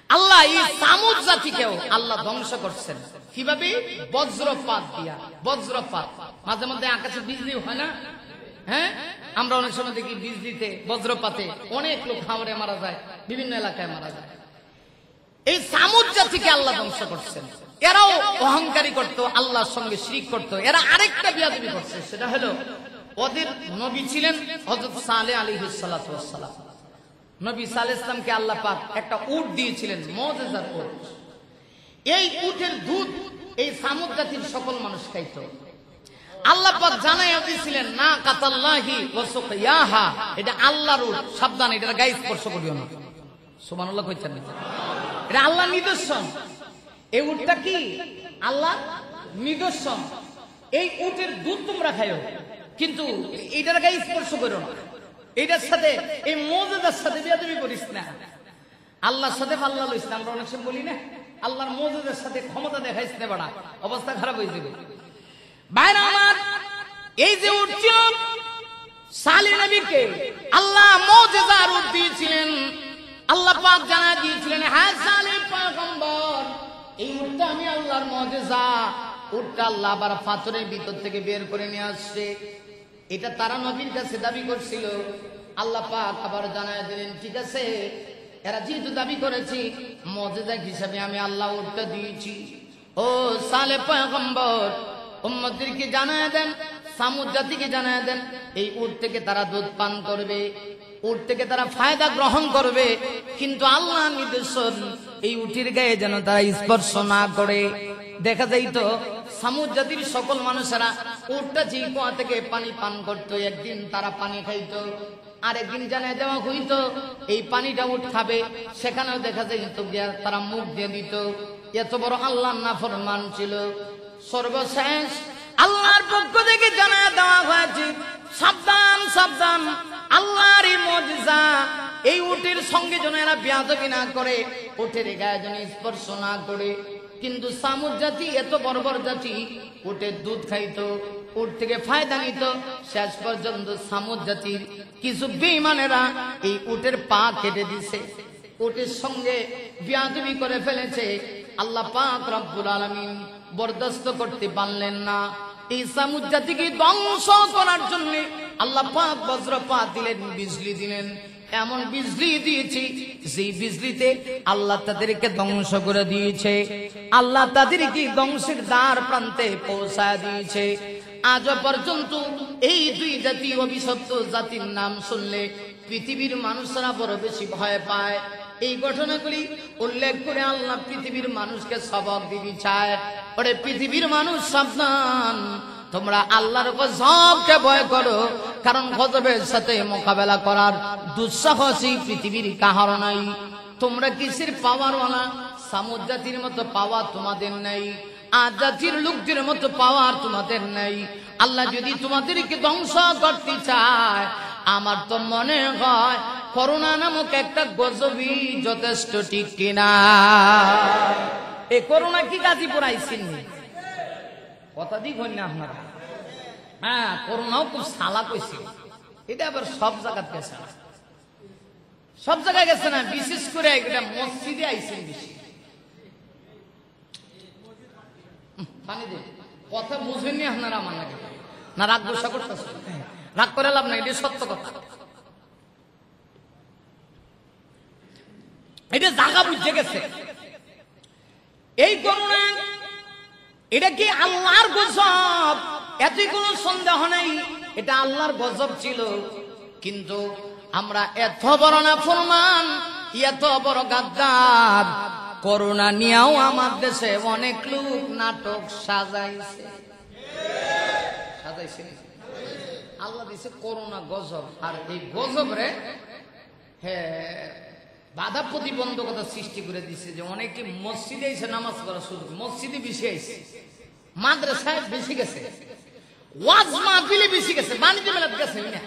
আল্লাহ এই সামুদ জাতিকেও আল্লাহ ধ্বংস করছেন। কিভাবে? বজ্রপাত দিয়া। বজ্রপাত মাঝে মধ্যে আকাশে বিজলি হয় না? হ্যাঁ, আমরা অনেক সময় দেখি বিজলিতে বজ্রপাতে অনেক লোক হাওড়ে মারা যায়, বিভিন্ন এলাকায় মারা যায়। এই সামুদ জাতিকে আল্লাহ ধ্বংস করছেন। এরাও অহংকারী করত, আল্লাহর সঙ্গে শিরক করত। এরা আরেকটা বিয়াদবি করছে, সেটা হলো ওদের নবী ছিলেন হযরত সালেহ আলাইহিস সালাতু ওয়াস সালাম। নবী সালেহ ইসলামকে আল্লাহ পাক একটা উট দিয়েছিলেন, মুজিজার উট। এই উটের দুধ এই সামুদ জাতির সকল মানুষ খাইত। আল্লাহ পাক জানাইয়া দিয়েছিলেন, না কাতাল্লাহি ওয়া সুকিয়াহা, এটা আল্লাহর উট, সাবধান, এটার গায়ে স্পর্শ করিও না। সুবহানাল্লাহ কইতেন না? এটা আল্লাহর নিদর্শন। এই উটটা কি? আল্লাহর নিদর্শন। এই উটের দুধ তোমরা খাইও, কিন্তু এটার গায়ে স্পর্শ করো না। এটার সাথে, এই মুজিজার সাথে বিয়াদবি করিস না। আল্লাহর সাথে পাল্লা লইস না। আমরা অনেক সময় বলি না, আল্লাহর মুজিজার সাথে ক্ষমতা দেখাইস না, বড়া অবস্থা খারাপ হয়ে যাবে। ভাইরা আমার, এই যে উট ছিল, সালেহ নবীকে আল্লাহ মুজিজার উট দিয়েছিলেন। আল্লাহ পাক জানায় দিয়েছিলেন, হ্যাঁ সালেহ পয়গম্বর, এই উটটা আমি আল্লাহর মুজিজা। উটটা আল্লাহ আবার পাথরের ভিতর থেকে বের করে নিয়ে আসছে। এটা তারা নবীর কাছে দাবি করছিল। আল্লাহ পাক আবার জানায় দিলেন, ঠিক আছে, এরা যেহেতু দাবি করেছে, মুজিজা হিসাবে আমি আল্লাহ উটটা দিয়েছি। ও সালেহ পয়গম্বর, উম্মতদেরকে জানায় দেন, সামুদ জাতিকে জানায় দেন, এই উট থেকে তারা দুধ পান করবে, উট থেকে তারা ফায়দা গ্রহণ করবে, কিন্তু আল্লাহ নির্দেশন এই উটের গায়ে যেন তারা স্পর্শ না করে। দেখা যাইত সামুদ জাতির সকল মানুষেরা উটটা যে কুয়া থেকে পানি পান করত, একদিন তারা পানি খাইতো, আর একদিন জানায় দেওয়া হইতো এই পানিটা উট খাবে, সেখানেও দেখা যাইত তারা মুখ দিয়ে দিত। এত বড় আল্লাহর নাফরমান ছিল। সর্বশেষ আল্লাহর পক্ষ থেকে জানায় দেওয়া হয়েছে, সাবধান সাবধান, আল্লাহর এই মুজিজা, এই উটের সঙ্গে যেন এরা বেয়াদবি না করে, উটের গায়ে যেন স্পর্শ না করে। কিন্তু সামুদ জাতি এত বর্বর জাতি, উটের দুধ খাইতো, উট থেকে ফায়দা নিত। শেষ পর্যন্ত সামুদ জাতির কিছু বেঈমানেরা এই উটের পা কেটে দিছে, উটের সঙ্গে বেয়াদবি করে ফেলেছে। আল্লাহ পাক রব্বুল আলামিন বরদাস্ত করতে পারলেন না। এই সামুদ জাতিকে ধ্বংস করার জন্য আল্লাহ পাক বজ্রপাত দিলেন, বিজলি দিলেন। এমন বিজলি দিয়েছি, সেই বিজলিতে আল্লাহ তাদেরকে ধ্বংস করে দিয়েছে। আল্লাহ তাদেরকে ধ্বংসের দ্বার প্রান্তে পৌঁছায় দিয়েছে। আজ পর্যন্ত এই দুই জাতি, অভিশপ্ত জাতির নাম শুনলে পৃথিবীর মানুষরা বড় বেশি ভয় পায়। এই ঘটনাগুলি উল্লেখ করে আল্লাহ পৃথিবীর মানুষকে সবক দিতে চায়। ওরে পৃথিবীর মানুষ, সাবধান, তোমরা আল্লাহর গজবকে ভয় করো, কারণ গজবের সাথে মোকাবেলা করার দুঃসাহসী পৃথিবীর কাহার নাই। তোমরা কিসের পাওয়ারওয়ালা? সামুদ জাতির মতো পাওয়ার তোমাদের নাই, আজ জাতির লোকদের মতো পাওয়ার তোমাদের নাই। আল্লাহ যদি তোমাদেরকে ধ্বংস করতে চায়, আমার তো মনে হয় করোনা নামক একটা গজবই যথেষ্ট, ঠিক কিনা? এই করোনা কি গাজীপুর আইসিন, কথা দিক হই না আপনারা? হ্যাঁ, করোনাও খুব সালা কইছে, এটা আবার সব জায়গায় গেছে, সব জায়গায় গেছে না, বিশেষ করে এটা মসজিদে আইসেন বেশি। পানি দে, কথা বুঝবেননি আপনারা আমার নাকি? না রাগ গোসা করতেছে? রাগ করে লাভ না, এটা সত্য কথা, এটা জায়গা বুঝে গেছে। এই করোনা এটা কি আল্লাহর গজব? এতে কোনো সন্দেহ নাই, এটা আল্লাহর গজব ছিল। কিন্তু আমরা এত বড় নাফরমান, এত বড় গাদ্দার, করোনা নিয়েও আমার দেশে অনেক লোক নাটক সাজাইছে। আল্লাহ দিছে করোনা গজব, আর এই গজব রে বাধা প্রতিবন্ধকতা সৃষ্টি করে দিছে। যে অনেকে মসজিদে এসে নামাজ পড়া শুরু, মসজিদে বেশি আইছে, মাদ্রাসায় বেশি গেছে, ওয়াজ মাহফিলে বেশি গেছে, বাণিজ্য মেলাতে গেছে না।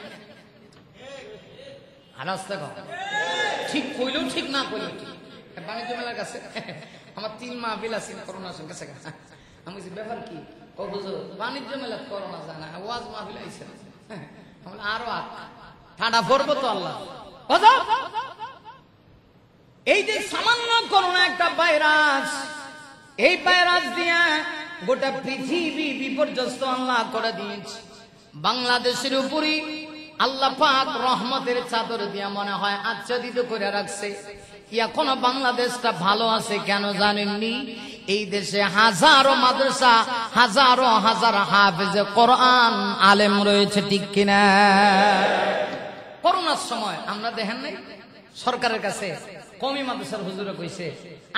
আর রাস্তা ঠিক কইলেও ঠিক, না কইলেও ঠিক। বাণিজ্য মেলার কাছে আমার 3 মাহফিল আছে করোনার সঙ্গে গেছে। আমি বলছি ব্যাপার কি? ও বুঝো বাণিজ্য মেলা করোনা যায় না, ওয়াজ মাহফিল আইছে। আরো ঠান্ডা পড়বো তো আল্লাহ। এই যে সামান্য করোনা একটা ভাইরাস, এই ভাইরাস দিয়া গোটা পৃথিবী বিপর্যস্ত আল্লাহ করে দিয়েছে। বাংলাদেশের উপরই আল্লাহ পাক রহমতের চাদর দিয়া মনে হয় আচ্ছাদিত করে রাখছে। এখনো বাংলাদেশটা ভালো আছে কেন জানেননি? এই দেশে হাজারো মাদ্রাসা, হাজারো হাজার হাফেজে কোরআন আলেম রয়েছে, ঠিক কিনা? করোনার সময় আমরা দেখেন নাই সরকারের কাছে কমি মাদ্রাসার হুজুরে কইছে,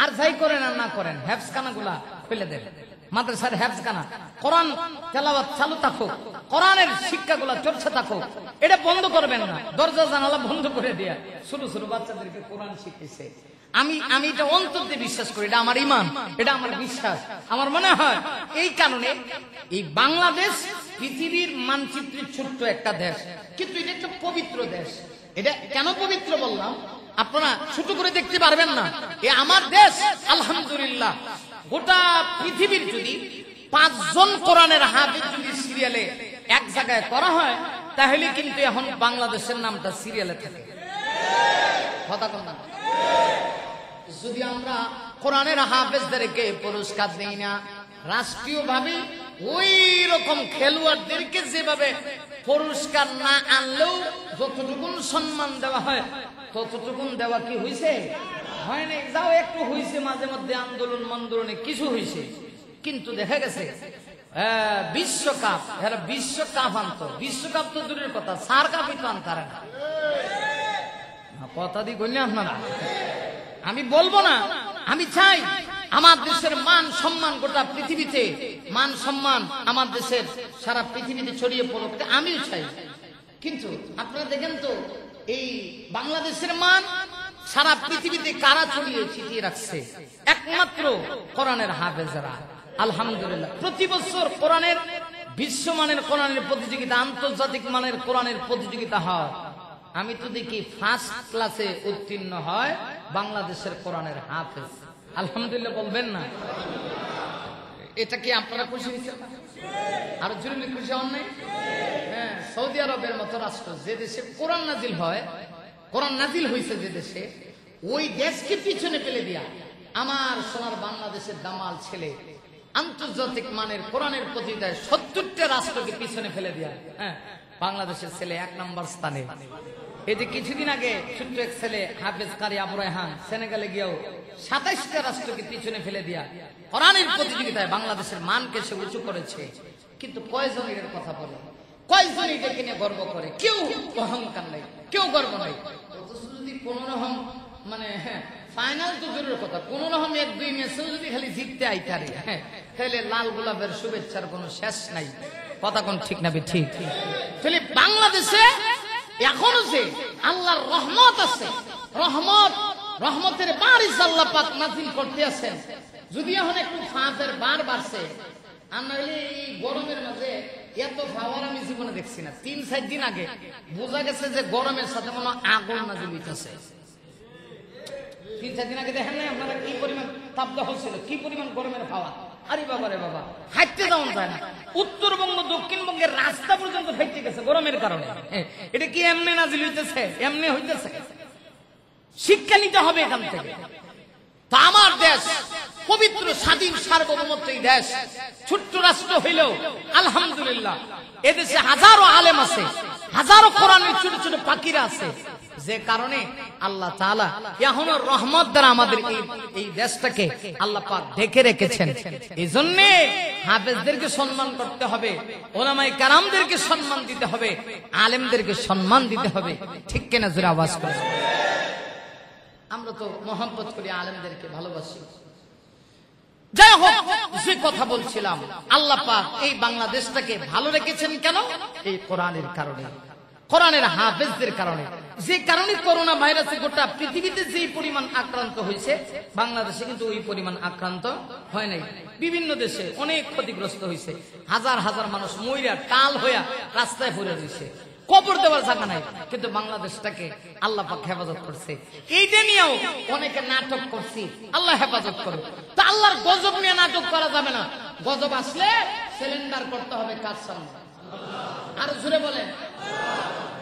আর যাই করেন আর না করেন, হেফজখানা গুলা খুলে দেন, মাদ্রাসার হেফজখানা, কোরআন তেলাওয়াত চালু থাকুক, কোরআনের শিক্ষাগুলা চর্চা থাকুক, এটা বন্ধ করবেন না। দরজা জানালা বন্ধ করে দিয়া ছোট ছোট বাচ্চাদেরকে কোরআন শিখেছে। আমি এটা অন্তর দিয়ে বিশ্বাস করি, এটা আমার ঈমান, এটা আমার বিশ্বাস। আমার মনে হয় এই কারণে এই বাংলাদেশ পৃথিবীর মানচিত্রে ছোট্ট একটা দেশ, কিন্তু এটা একটা পবিত্র দেশ। এটা কেন পবিত্র বললাম, আপনারা ছোট করে দেখতে পারবেন না। এ আমার দেশ, আলহামদুলিল্লাহ। গোটা পৃথিবীর যদি 5 জন কোরআনের হাফেজ যদি সিরিয়ালে এক জায়গায় করা হয়, তাহলে কিন্তু এখন বাংলাদেশের নামটা সিরিয়ালে থাকে। কথা কম না? যদি আমরা কোরআনের হাফেজদেরকে পুরস্কার দেই না, রাষ্ট্রীয়ভাবে ওই রকম খেলোয়াড়দেরকে যেভাবে পুরস্কার না আনলেও যতটুকুন সম্মান দেওয়া হয় ততটুকুন দেওয়া কি হয়েছে? হয় নাই। যাও একটু হয়েছে, মাঝে মধ্যে আন্দোলন মন্দোলনে কিছু হয়েছে, কিন্তু দেখা গেছে বিশ্বকাপ, এরা বিশ্বকাপ আনতো, বিশ্বকাপ তো দূরের কথা, সার কাপই তো আনতারা না। কথা দিয়ে বললেন আপনারা, আমি বলবো না, আমি চাই আমার দেশের মান সম্মান গোটা পৃথিবীতে, মান সম্মান আমার দেশের সারা পৃথিবীতে ছড়িয়ে পড়ুক, আমিও চাই। কিন্তু আপনারা দেখেন তো এই বাংলাদেশের মান সারা পৃথিবীতে কারা ছড়িয়ে ছিটিয়ে রাখছে? একমাত্র কোরআনের হাফেজরা। আলহামদুলিল্লাহ, প্রতি বছর কোরআনের বিশ্বমানের কোরআনের প্রতিযোগিতা, আন্তর্জাতিক মানের কোরআনের প্রতিযোগিতা হয়। আমি তো দেখি ফার্স্ট ক্লাসে উত্তীর্ণ হয় বাংলাদেশের কোরআনের হাফেজ। আলহামদুলিল্লাহ বলবেন না? এটা কি আপনারা খুশি হয়েছেন? আর জরুরি খুশি হন নাই? হ্যাঁ, সৌদি আরবের মতো রাষ্ট্র, যে দেশে কোরআন নাজিল হয়, কোরআন নাজিল হয়েছে যে দেশে, ওই দেশকে পিছনে ফেলে দিয়া আমার সোনার বাংলাদেশের দামাল ছেলে আন্তর্জাতিক মানের কোরআনের প্রতিযোগিতায় 70টা রাষ্ট্রকে পিছনে ফেলে দিয়া, হ্যাঁ, বাংলাদেশের ছেলে 1 নম্বর স্থানে। এই যে কিছুদিন আগে ছোট্ট এক ছেলে হাফেজ কারি আবু রায়হান সেনেগালে গিয়েও 27টা রাষ্ট্রকে পিছনে ফেলে দিয়া কোরআনের প্রতিযোগিতায় বাংলাদেশের মানকে সে উঁচু করেছে। কিন্তু কয়জন এর কথা বলে, কয়জন এটাকে নিয়ে গর্ব করে? কেউ অহংকার নাই, কেউ গর্ব নাই। যদি কোন রকম মানে ফাইনাল তো দূরের কথা, কোন রকম 1-2 ম্যাচেও যদি খালি জিততে আইতারে, তাহলে লাল গোলাপের শুভেচ্ছার কোনো শেষ নাই। কথা কোন ঠিক না? ঠিক। তাহলে বাংলাদেশে এখনো যে আল্লাহর রহমত আছে, রহমতের বারিশ আল্লাহ পাক নাযিল করতে আছেন। যদি এখন একটু ফাঁদের বার বাড়ছে, আর নাহলে এই গরমের মাঝে এত পাওয়ার আমি জীবনে দেখছি না। 3-4 দিন আগে বোঝা গেছে যে গরমের সাথে কোনো আগুন নাযিল হইতেছে। 3-4 দিন আগে দেখেন নাই আপনারা কি পরিমাণ তাপদাহ হচ্ছিল, কি পরিমাণ গরমের হাওয়া। আরে বাবা রে বাবা, হাঁটতে যাওয়া যায় না। উত্তরবঙ্গ দক্ষিণবঙ্গের রাস্তা পর্যন্ত ফেটে গেছে গরমের কারণে। এটা কি এমনি নাজিল হইতেছে? এমনি হইতেছে। শিক্ষা নিতে হবে এখান থেকে। তা আমার দেশ পবিত্র স্বাধীন সার্বভৌমত্ব এই দেশ, ছোট্ট রাষ্ট্র হইলেও আলহামদুলিল্লাহ এদেশে হাজারো আলেম আছে, হাজারো কোরআনের ছোট ছোট পাখিরা আছে, যে কারণে আল্লাহ তাআলা এখনো রহমত দ্বারা আমাদের এই দেশটাকে আল্লাহ পাক ঢেকে রেখেছেন। এই জন্য হাফেজদেরকে সম্মান করতে হবে, ওলামায়ে কেরামদেরকে সম্মান দিতে হবে, আলেমদেরকে সম্মান দিতে হবে। ঠিক কিনা? জোরে আওয়াজ করে। আমরা তো মহব্বত করি, আলেমদেরকে ভালোবাসি। যাই হোক, যে কথা বলছিলাম, আল্লাহ পাক এই বাংলাদেশটাকে ভালো রেখেছেন কেন? এই কোরআনের কারণে, কোরআনের হাফেজদের কারণে। যে কারণে করোনা ভাইরাসে গোটা পৃথিবীতে যে পরিমাণ আক্রান্ত হয়েছে, বাংলাদেশে কিন্তু ওই পরিমাণ আক্রান্ত হয় নাই। বিভিন্ন দেশে অনেক ক্ষতিগ্রস্ত হয়েছে, হাজার হাজার মানুষ মইরা টাল হইয়া রাস্তায় পড়ে রয়েছে, কবর দেওয়ার জায়গা নাই। কিন্তু বাংলাদেশটাকে আল্লাহ পাক হেফাজত করছে। এইটা নিয়েও অনেকে নাটক করছি, আল্লাহ হেফাজত করো। তা আল্লাহর গজব নিয়ে নাটক করা যাবে না। গজব আসলে সিলিন্ডার করতে হবে কার সামনে। আর জোরে বলেন।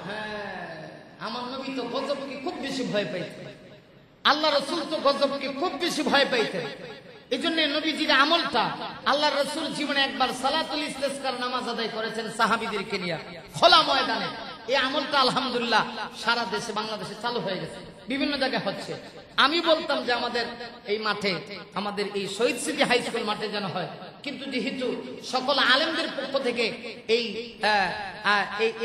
হ্যাঁ, আমার নবী তো গজবকে খুব বেশি ভয় পাইতেন, আল্লাহ রাসূল তো গজবকে খুব বেশি ভয় পাইতেন। এই জন্য নবীজির আমলটা, আল্লাহ রাসূল জীবনে একবার সালাতুল ইস্তিসকার নামাজ আদায় করেছেন সাহাবীদেরকে নিয়ে খোলা ময়দানে। এই আমলটা আলহামদুলিল্লাহ সারা দেশে, বাংলাদেশে চালু হয়ে গেছে, বিভিন্ন জায়গায় হচ্ছে। আমি বলতাম যে আমাদের এই মাঠে, আমাদের এই শহীদ স্মৃতি হাই স্কুল মাঠে যেন হয়, কিন্তু যেহেতু সকল আলেমদের পক্ষ থেকে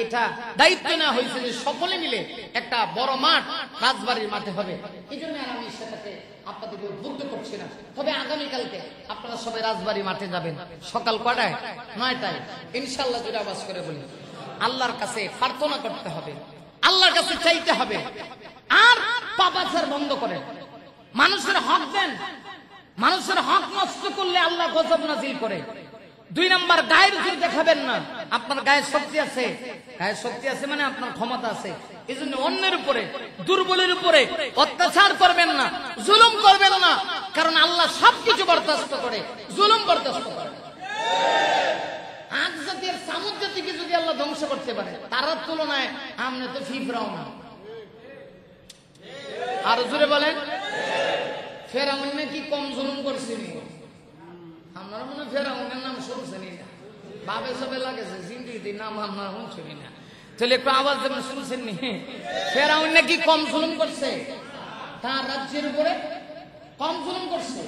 এটা দায়িত্ব নেওয়া হয়েছে যে সকলে মিলে একটা বড় মাঠ রাজবাড়ির মাঠে হবে, এই জন্য আমি সেটাকে আপনাদেরকে উদ্বুদ্ধ করছি না। তবে আগামীকালকে আপনারা সবাই রাজবাড়ি মাঠে যাবেন। সকাল কটায়? 9টায় ইনশাআল্লাহ। জোরে আওয়াজ করে বলি, আল্লাহর কাছে প্রার্থনা করতে হবে, আল্লাহর কাছে চাইতে হবে। আর পাপাচার বন্ধ করেন, মানুষের হক দেন। মানুষের হক নষ্ট করলে আল্লাহ গজব নাজিল করে। 2 নাম্বার, গায়ের জোর দেখাবেন না। আপনার গায়ে শক্তি আছে, গায়ে শক্তি আছে মানে আপনার ক্ষমতা আছে, এই জন্য অন্যের উপরে, দুর্বলের উপরে অত্যাচার করবেন না, জুলুম করবেন না। কারণ আল্লাহ সবকিছু বরদাস্ত করে, জুলুম বরদাস্ত করে। আজ জাতির সামুদ জাতিকে যদি আল্লাহ ধ্বংস করতে পারে, তার তুলনায় আমরা তো ফিফরাও না। আর জোরে বলেন, ফেরাউন নাকি কম জুলুম করছেন? আপনারা মনে ফেরাউনের নাম শুনছেন? বাবে সবে লাগেছে জিন্দিগি নাম আমরা শুনি না। তাহলে একটু আওয়াজ দেবেন, শুনছেন নি? ফেরাউন নাকি কম জুলুম করছে তার রাজ্যের উপরে? কম জুলুম করছে।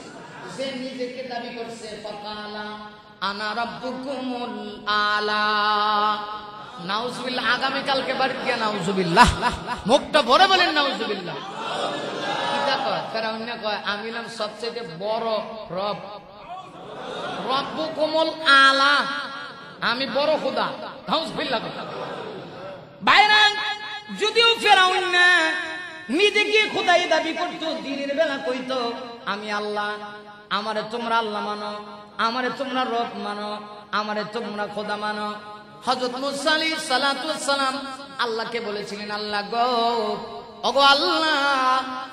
সে নিজেকে দাবি করছে ফাকালা আনা রাব্বুকুমুল আলা। নাউজুবিল্লাহ। আগামী কালকে বাড়ি গিয়া নাউজুবিল্লাহ, মুখটা ভরে বলেন নাউজুবিল্লাহ। কিটা কয় ফেরাউন না কয় আমি নাম সবচেয়ে বড় রব, রাব্বুকুমুল আলা, আমি বড় খোদা। নাউজুবিল্লাহ। বাইরে যদিও ফেরাউন না নিজেকে খোদাই দাবি করতো, দিনের বেলা কইতো আমি আল্লাহ, আমারে তোমরা আল্লাহ মানো, আমারে তোমরা রব মানো, আমারে তোমরা খোদা মানো। হযরত মুসা আলাইহিস সালাতু ওয়াস সালাম আল্লাহকে বলেছিলেন, আল্লাহ গো, ওগো আল্লাহ,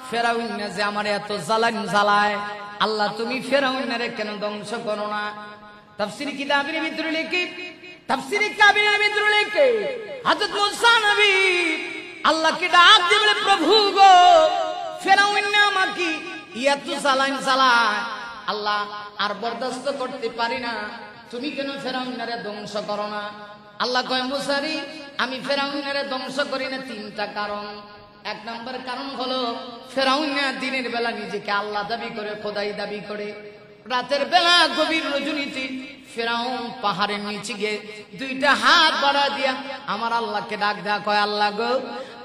ফেরাউন যে আমারে এত জ্বালায়, আল্লাহ তুমি ফেরাউনরে কেন ধ্বংস করো না? তাফসীর কিতাবের ভিতরে লিখে, তাফসীর কাবীরের ভিতরে লিখে হযরত মুসা নবী আল্লাহকে ডাক দিয়ে বলে, প্রভু গো, ফেরাউন আমাকে এত জ্বালায়, আল্লাহ আর বরদাস্ত করতে পারি না, তুমি কেন ফেরাউনরে ধ্বংস করো না? আল্লাহ কয়, মুসারি আমি ফেরাউনরে ধ্বংস করি না তিনটা কারণ। এক নম্বর কারণ হলো ফেরাউন দিনের বেলা নিজেকে আল্লাহ দাবি করে, খোদাই দাবি করে। রাতের বেলা গভীর রজনীতে ফেরাউন পাহাড়ের নিচে গিয়ে দুইটা হাত বাড়া দিয়া আমার আল্লাহকে ডাক দেয়া, কয় আল্লাহ গো,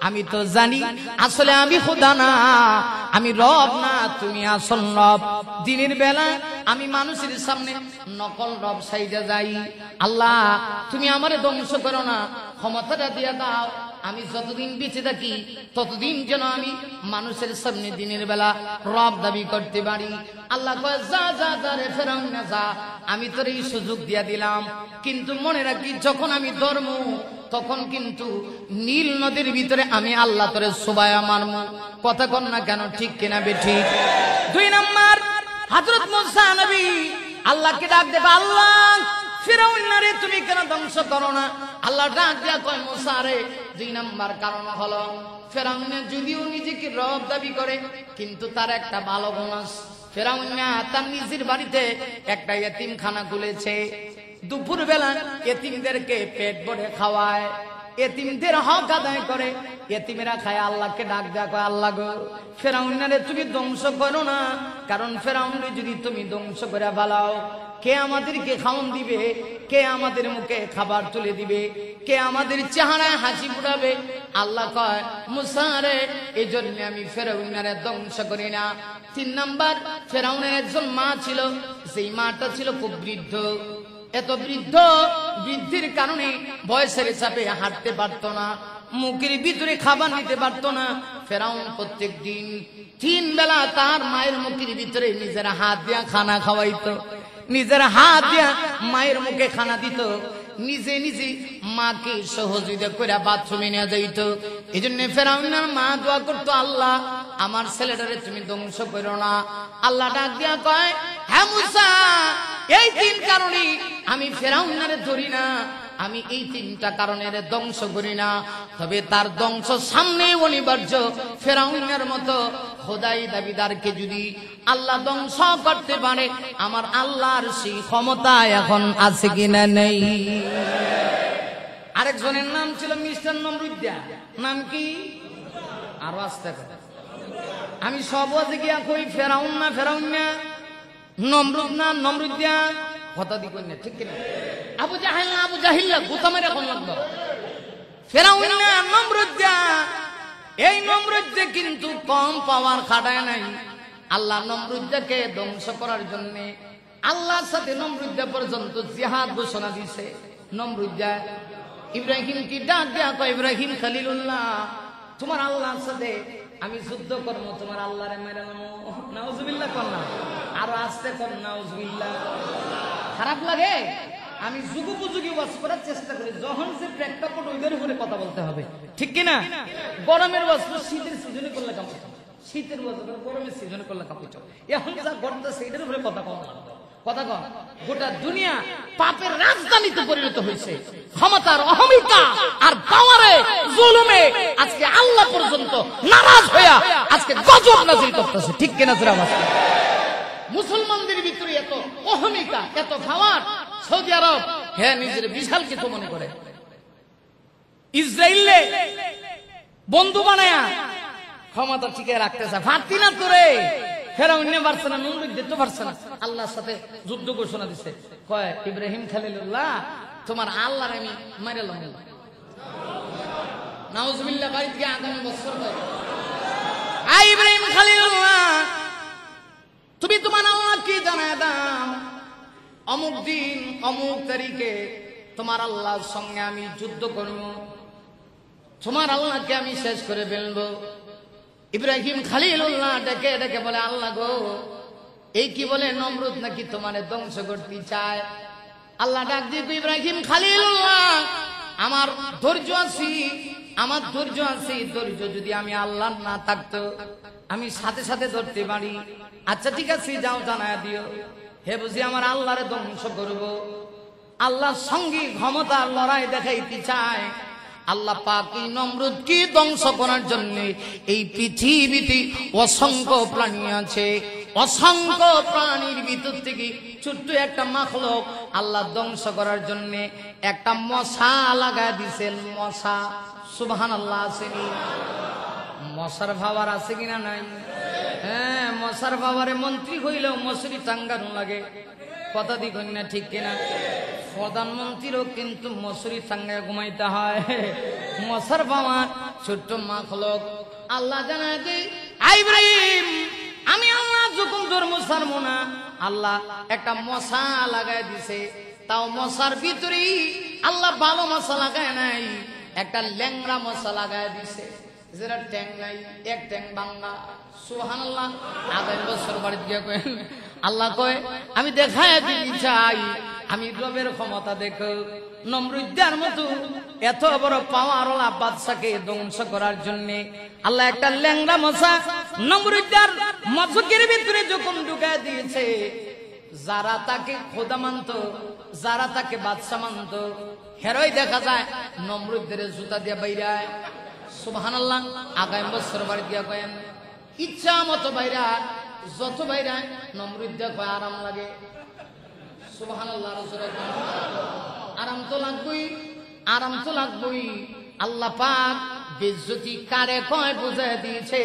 আমি তো জানি আসলে আমি খোদা না, আমি রব না, তুমি আসল রব। দিনের বেলা আমি মানুষের সামনে নকল রব সাইজা যাই, আল্লাহ তুমি আমারে ধ্বংস করো না, ক্ষমতাটা দিয়া দাও, আমি যতদিন বেঁচে থাকি ততদিন যেন আমি মানুষের সামনে দিনের বেলা রব দাবি করতে পারি। আল্লাহ কয়, যা যা যা রে ফেরাউন না যা, আমি তোর এই সুযোগ দিয়া দিলাম, কিন্তু মনে রাখি যখন আমি ধর্ম তখন কিন্তু নীল নদীর ভিতরে আমি আল্লাহ তোরে সুবায়া মারমু। কথা কন না কেন, ঠিক কিনা বেঠিক? দুই নাম্বার, হযরত মুসা নবী আল্লাহকে ডাক দেবা, আল্লাহ ফিরাউনরে তুমি কেন ধ্বংস করো না? আল্লাহ ডাক দিয়া কয়, মুসা রে, দুই নাম্বার কারণ হলো ফিরাউন যদিও নিজেকে রব দাবি করে কিন্তু তার একটা ভালো গুণ আছে। ফিরাউন তার নিজের বাড়িতে একটা এতিমখানা খুলেছে, দুপুর বেলা এতিমদেরকে পেট ভরে খাওয়ায়, এতিমদের হক আদায় করে, এতিমেরা খায়। আল্লাহকে ডাক দেয়া কয়, আল্লাহ গো, ফিরাউনরে তুমি ধ্বংস করো না, কারণ ফিরাউনরে যদি তুমি ধ্বংস করে ফেলাও, কে আমাদেরকে খাওয়ান দিবে? কে আমাদের মুখে খাবার তুলে দিবে? কে আমাদের চেহারায় হাসি ফুটাবে? আল্লাহ কয়, মুসা রে, এই জন্য আমি ফিরাউনরে ধ্বংস করি না। তিন নাম্বার, ফিরাউনের একজন মা ছিল, সেই মাটা ছিল খুব বৃদ্ধ, এত বৃদ্ধির কারণে বয়সের চাপে হাঁটতে পারতো না, মুখের ভিতরে খাবার নিতে পারতো না। ফেরাউন প্রত্যেক দিন 3 বেলা তার মায়ের মুখের ভিতরে নিজের হাত দিয়া খানা খাওয়াইতো, নিজের হাত দিয়া মায়ের মুখে খানা দিত, নিজে নিজে মাকে সহযোগিতা করে বাথরুমে নিয়ে যাইত। এই জন্য ফেরাউনের মা দোয়া করতো, আল্লাহ আমার ছেলেটারে তুমি ধ্বংস করো না। আল্লাহ ডাক দিয়া কয়, হ্যাঁ মুসা, এই 3 কারণে আমি ফেরাউনরে ধরি না, আমি এই 3টা কারণের ধ্বংস করি না। তবে তার ধ্বংস সামনে অনিবার্য। ফেরাউনের মতো খোদাই দাবিদারকে যদি আল্লাহ ধ্বংস করতে পারে, আমার আল্লাহর সেই ক্ষমতা এখন আছে কিনা নেই? আরেকজনের নাম ছিল মিস্টার নমরুদ্দা। নাম কি? আরো আসতে কথা, আমি সব গিয়া কই ফেরাউন না, ফেরাউন না, নমরুদ না, নমরুদ্দা, কথা দি কই না, ঠিক কিনা? আবু জাহেল না, আবু জাহিল্লা, গোতামের এখন লাগবে। ফেরাউন না, নমরুদ্দা। এই নমরুদ্দা কিন্তু কম পাওয়ার খাটায় নাই। আল্লাহ নমরুদ্দাকে ধ্বংস করার জন্য আল্লাহর সাথে নমরুদ্দা পর্যন্ত জিহাদ ঘোষণা দিছে। নমরুদ্দা ইব্রাহিম কি ডাক দেয়া কয়, ইব্রাহিম খলিলুল্লাহ, তোমার আল্লাহর সাথে আমি যুদ্ধ করবো, তোমার আল্লাহরে মেরে নামো। নাউজুবিল্লাহ কর না, আরো আসতে কর নাউজুবিল্লাহ। খারাপ লাগে? আমি যুগোপযোগী ওয়াজ করার চেষ্টা করি, যখন যে প্রেক্ষাপট ওইদের উপরে কথা বলতে হবে, ঠিক কিনা? গরমের ওয়াজ শীতের সিজনে করলে কাপড়, শীতের ওয়াজ গরমের সিজনে করলে কাপড়। এখন যা গরমটা সেইটার উপরে কথা কম, কথা কম। গোটা দুনিয়া পাপের রাজধানীতে পরিণত হয়েছে, ক্ষমতার অহমিকা আর পাওয়ারে জুলুমে আজকে আল্লাহ পর্যন্ত নারাজ হইয়া আজকে গজব নাযিল করতেছে, ঠিক কিনা? মুসলমানদের ভিতরে এত অহমিকা, এত পাওয়ার, সৌদি আরব হ্যাঁ নিজের বিশাল কিছু মনে করে। ইসরায়েলে বন্ধু বানায়া ক্ষমতা টিকে রাখতেছে, পারতি না তোরে। ফেরাউন নিয়ে পারছে না, নমরুদ দিতে পারছে না, আল্লাহর সাথে যুদ্ধ ঘোষণা দিছে। কয় ইব্রাহিম খলিলুল্লাহ তোমার আল্লাহর আমি মাইরালাম। নাউজুবিল্লাহ, বাড়ি থেকে আগামী বছর ইব্রাহিম খলিলুল্লাহ তুমি তোমার আল্লাহকে জানায় দাও অমুক দিন অমুক তারিখে তোমার আল্লাহর সঙ্গে আমি যুদ্ধ করব, তোমার আল্লাহকে আমি শেষ করে ফেলবো। ইব্রাহিম খলিলুল্লাহ ডেকে ডেকে বলে আল্লাহ গো, এই কি বলে নমরুদ নাকি তোমারে ধ্বংস করতে চায়? আল্লাহ ডাক দিয়ে ইব্রাহিম খলিলুল্লাহ আমার ধৈর্য আছে, আমার ধৈর্য আছে, ধৈর্য যদি আমি আল্লাহ না থাকতো আমি সাথে সাথে ধরতে পারি। আচ্ছা ঠিক আছে যাও জানায় দিও, হে বুঝি আমার আল্লাহরে ধ্বংস করব। আল্লাহর সঙ্গে ক্ষমতার লড়াই দেখাইতে চায়। আল্লাহ পাক এই নমরুদকে ধ্বংস করার জন্য এই পৃথিবীতে অসংখ্য প্রাণী আছে, অসংখ্য প্রাণীর ভিতর থেকে ছোট্ট একটা মাখলুক আল্লাহ ধ্বংস করার জন্য একটা মশা লাগা দিছেন। মশা, সুবহানাল্লাহ, আসেনি? মশার ভাবার আছে কিনা নাই? হ্যাঁ, মশার ভাবারে মন্ত্রী হইলেও মশারি টাঙ্গানো লাগে, কথা দিক না ঠিক কিনা? প্রধানমন্ত্রীরও কিন্তু মশারি টাঙ্গায় ঘুমাইতে হয়। মশার ভাবার ছোট্ট মাখলুক আল্লাহ জানায় যে ইব্রাহিম আমি আল্লাহ যখন ধর্ম ছাড়বো না, আল্লাহ একটা মশা লাগাই দিছে। তাও মশার ভিতরে আল্লাহ ভালো মশা লাগায় নাই, একটা ল্যাংড়া মশা লাগাই দিছে, যেটা ট্যাং নাই, এক ট্যাং বাংলা। সুবহানাল্লাহ। আগামী বছর বাড়িতে গিয়ে কয়েন আল্লাহ কয় আমি দেখায় দিতে চাই আমি রবের ক্ষমতা দেখো। নমরুদের মতো এত বড় পাওয়ারওয়ালা বাদশাকে ধ্বংস করার জন্য আল্লাহ একটা ল্যাংড়া মশা নমরুদের মশকের ভিতরে যখন ঢুকায় দিয়েছে, যারা তাকে খোদা মানত, যারা তাকে বাদশা মানত, হেরোই দেখা যায় নমরুদের জুতা দিয়ে বাইরায়। সুবহানাল্লাহ। আগামী বছর বাড়ি দিয়া কয়েন ইচ্ছা মতো বাইরা, যত বাইরা নমরুদ্দা কয় আরাম লাগে। সুবহানাল্লাহ। আরাম তো লাগবই, আরাম তো লাগবই। আল্লাহ পাক বেজ্জতি কারে কয় বুঝায় দিয়েছে,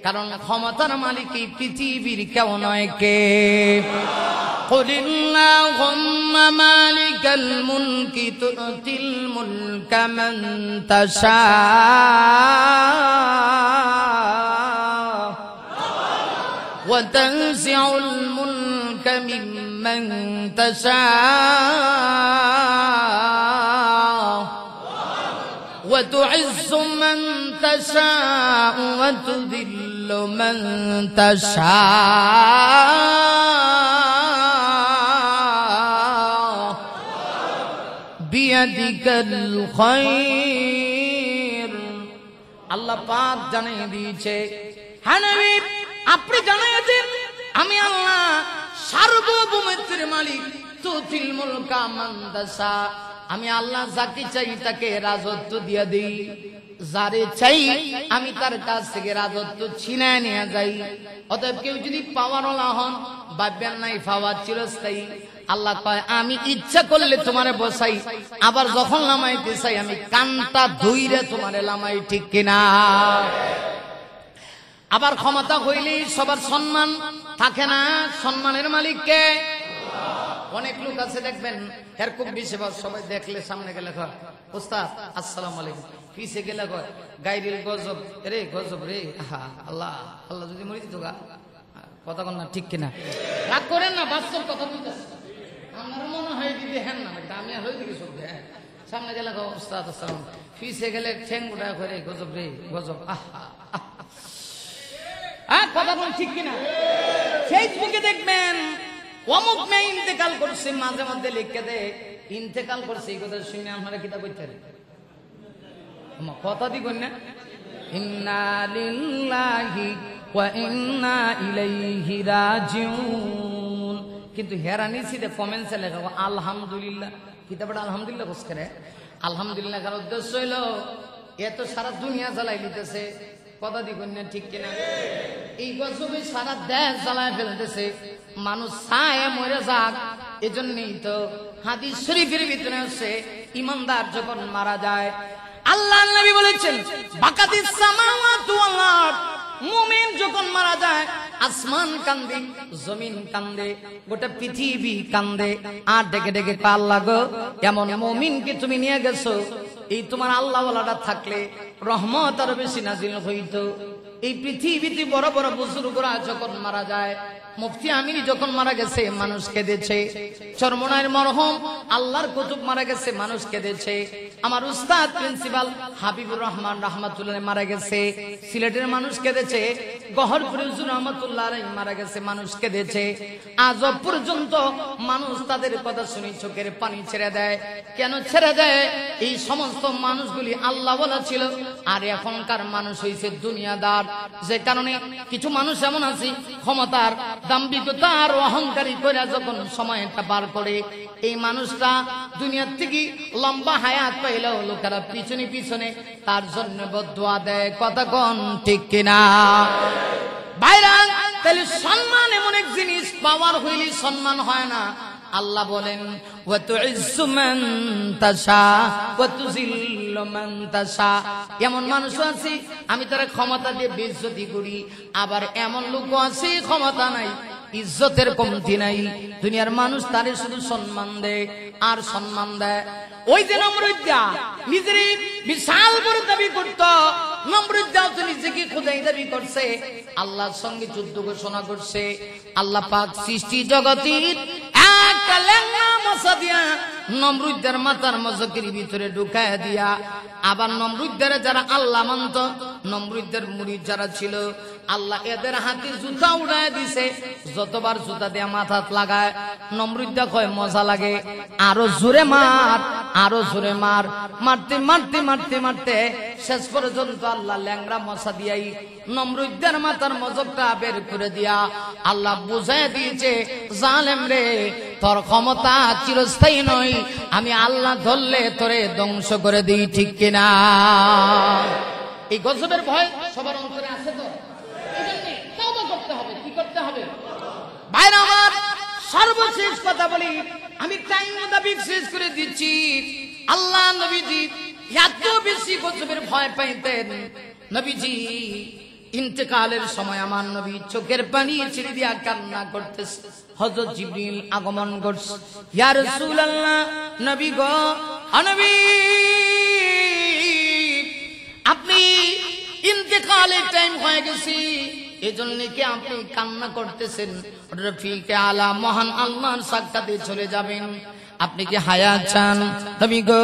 কারণ ক্ষমতার মালিক এই পৃথিবীর কেউ নয়। কে? কুলিল্লাহুম্মা মালিকাল মুলকি তুতিল মুলকা মান তাশা ওয়া তানজিউল মুলকা মিম্মান তাশা ওয়া তুইজ্জু মান তাশা ওয়া তুযিল্লু মান তাশা বিয়াদিকাল খায়র। আল্লাহ পাক জানিয়ে দিয়েছে, হ্যাঁ নবী আপনি জানিয়ে দিন আমি আল্লাহ সার্বভৌমত্বের মালিক, তুতিল মুলকা মান তাশা। আমি আল্লাহ যাকে চাই তাকে রাজত্ব দিয়ে দেই, যারে চাই আমি তার কাছ থেকে রাজত্ব ছিনায় নিয়ে যাই। অতএব কেউ যদি পাওয়ারওয়ালা হন ভাববেন নাই পাওয়ার চিরস্থায়ী। আল্লাহ কয় আমি ইচ্ছা করলে তোমারে বসাই, আবার যখন লামাইতে চাই আমি কানটা ধুইরে তোমারে লামাই, ঠিক কিনা? আবার ক্ষমতা হইলেই সবার সম্মান থাকে না, সম্মানের মালিককে। অনেক লোক আছে দেখবেন এর খুব বেশি সবাই দেখলে সামনে গেলে কয় ওস্তাদ আসসালামু আলাইকুম, পিছে গেলে কয় গাইরিল গজব রে, গজব রে। আল্লাহ আল্লাহ যদি মরি দিত গা, কথা কন না ঠিক কিনা? রাগ করেন না, বাস্তব কথা বলতেছে। আমার মনে হয় দিদি হ্যাঁ না, আমি আর হয়ে দিকে সব সামনে গেলে কয় ওস্তাদ আসসালাম, পিছে গেলে ঠেং গোটা করে গজব রে, গজব। কথা কোন ঠিক কিনা? ফেসবুকে দেখবেন অমুক মেয়ে ইন্তেকাল করছে, মাঝে মধ্যে লিখে দে ইন্তেকাল করছে, এই কথা শুনে আপনারা কিতা করতে কথা দি কই না, ইন্না লিল্লাহি ওয়া ইন্না ইলাইহি রাজিউন। কিন্তু হেরানি সিদে কমেন্টসে লেখা আলহামদুলিল্লাহ, কিতাবটা আলহামদুলিল্লাহ কোস করে। আলহামদুলিল্লাহ কার উদ্দেশ্য হইল এত সারা দুনিয়া জ্বালাই দিতেছে, কথা দি কই না ঠিক কিনা? এই গজবে সারা দেশ জ্বালায় ফেলতেছে, মানুষ ছায় মরে যাক এজন্যই তো হাদিস শরীফের ভিতরে আছে ইমানদার যখন মারা যায় আল্লাহর নবী বলেছেন বাকাতিস সামাওয়াতু ওয়াল আরদ, মুমিন যখন মারা যায় আসমান কান্দে, জমিন কান্দে, গোটা পৃথিবী কান্দে। আর ডেকে ডেকে আল্লাহ গো, এমন মুমিনকে তুমি নিয়ে গেছো, এই তোমার আল্লাহ ওয়ালাটা থাকলে রহমত আরো বেশি নাজিল হইতো। এই পৃথিবীতে বড় বড় বুজুর্গরা যখন মারা যায়, মুফতি আমিনী যখন মারা গেছে মানুষ কেঁদেছে, চরমনায়ের মরহুম আল্লাহর কুতুব মারা গেছে মানুষ কেঁদেছে, আমার উস্তাদ প্রিন্সিপাল হাবিবুর রহমান রাহমাতুল্লাহ মারা গেছে, সিলেটের মানুষ কেঁদেছে, গহরপুর হুজুর রহমাতুল্লাহ আলাইহি মারা গেছে মানুষ কেঁদেছে। আজ পর্যন্ত মানুষ তাদের কথা শুনে চোখের পানি ছেড়ে দেয়। কেন ছেড়ে দেয়? এই সমস্ত মানুষগুলি আল্লাহ ওয়ালা ছিল, আর এখনকার মানুষ হইছে দুনিয়াদার। যে কারণে কিছু মানুষ এমন আছে ক্ষমতার দাম্ভিকতা আর অহংকারী করে যখন সময়টা পার করে, এই মানুষটা দুনিয়ার থেকে লম্বা হায়াত পাইলেও লোকেরা পিছনে পিছনে তার জন্য বদদুয়া দেয়। কথা কোন ঠিক কিনা ভাইরা? তাহলে সম্মান এমন এক জিনিস, পাওয়ার হইলে সম্মান হয় না। আল্লাহ বলেন ওয়া তুইজ্জু মান তাশা ওয়া তুযিল্লু মান তাশা। এমন মানুষ আছে আমি তার ক্ষমতা দিয়ে বেইজ্জতি করি, আবার এমন লোক আছে ক্ষমতা নাই, ইজ্জতের কমতি নাই, দুনিয়ার মানুষ তারে শুধু সম্মান দেয় আর সম্মান দেয়। ওই যে নমরুদ্দা নিজের বিশাল বড় দাবি করত, নমরুদ্দা তো নিজেকে খোদাই দাবি করছে, আল্লাহর সঙ্গে যুদ্ধ ঘোষণা করছে। আল্লাহ পাক সৃষ্টি জগতের একটা লেঙ্গা মশা দিয়া নমরুদ্দার মাথার মজকের ভিতরে ঢুকায় দিয়া, আবার নমরুদ্দার যারা আল্লাহ মানত, নমরুদ্দার মুরিদ যারা ছিল, আল্লাহ এদের হাতে জুতা উড়ায় দিছে। যতবার জুতা দিয়ে মাথাত লাগায় নমরুদ্দা কয় মজা লাগে, আরো জোরে মার, আরো জোরে মার। মারতে মারতে মারতে মারতে শেষ পর্যন্ত আল্লাহ ল্যাংড়া মশা দিয়াই নমরুদ্দার মাথার মজকটা বের করে দিয়া আল্লাহ বুঝায় দিয়েছে, জালেম রে, তোর ক্ষমতা চিরস্থায়ী নয়, আমি আল্লাহ ধরলে তোরে ধ্বংস করে দিই। ঠিক কিনা? এই গজবের ভয় সবার অন্তরে আছে তো, এজন্য তওবা করতে হবে। কি করতে হবে ভাইরা আমার? সর্বশেষ কথা বলি, আমি টাইম মোতাবেক শেষ করে দিচ্ছি। আল্লাহ নবীজি এত বেশি গজবের ভয় পাইতেন, নবীজি ইন্তেকালের সময় আমার নবী চোখের পানি ছেড়ে দিয়া কান্না করতেছে। হযরত জিবরিল আগমন করছে, ইয়া রাসূলুল্লাহ, নবী গো, নবী আপনি ইন্তেকালের টাইম হয়ে গেছে, এজন্য কি আপনি কান্না করতেছেন? রফিকে আলা মহান আল্লাহর সাক্ষাতে চলে যাবেন, আপনি কি হায়াত চান? নবী গো,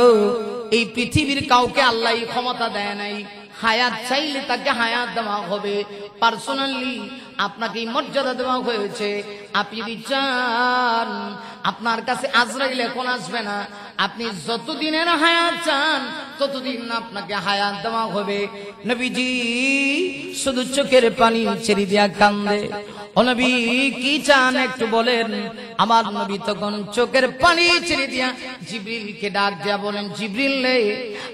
এই পৃথিবীর কাউকে আল্লাহ ক্ষমতা দেয় নাই, হায়াত চাইলে তাকে হায়াত দেওয়া হবে। পার্সোনালি আপনাকে মর্যাদা দেওয়া হয়েছে। আপনি চান, আপনার কাছে আজরাইল এখন আসবে না, আপনি যতদিনের হায়াত চান ততদিন আপনাকে হায়াত দেওয়া হবে। নবীজি শুধু চোখের পানি ছেড়ে দিয়া কান্দে। ও নবী কি চান একটু বলেন? আমার নবী তখন চোখের পানি ছেড়ে দিয়া জিবরিলকে ডাক দিয়া বলেন, জিবরিল রে,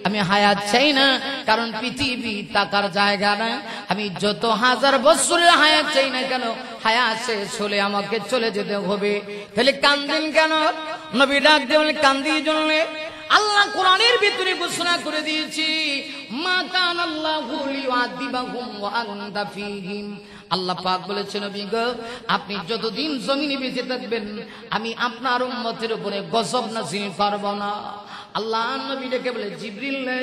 আমি হায়াত চাই না, কারণ পৃথিবী টাকার জায়গা না, আমি যত হাজার বছরের হায়াত চাই না কেন, হায়াত শেষ হলে আমাকে চলে যেতে হবে। তাহলে কান্দেন কেন? নবী ডাক দিয়ে বলেন, কান্দি জন্য আল্লাহ কোরআনের ভিতরে ঘোষণা করে দিয়েছি, মা কানাল্লাহু লিউআযিবাহুম ওয়া আনতা ফীহিম। আল্লাহ পাক বলেছেন, নবী গো, আপনি যতদিন জমিনে বেঁচে থাকবেন আমি আপনার উম্মতের উপরে গজব নাযিল করব না। আল্লাহ নবী ডেকে বলে, জিবরিল রে,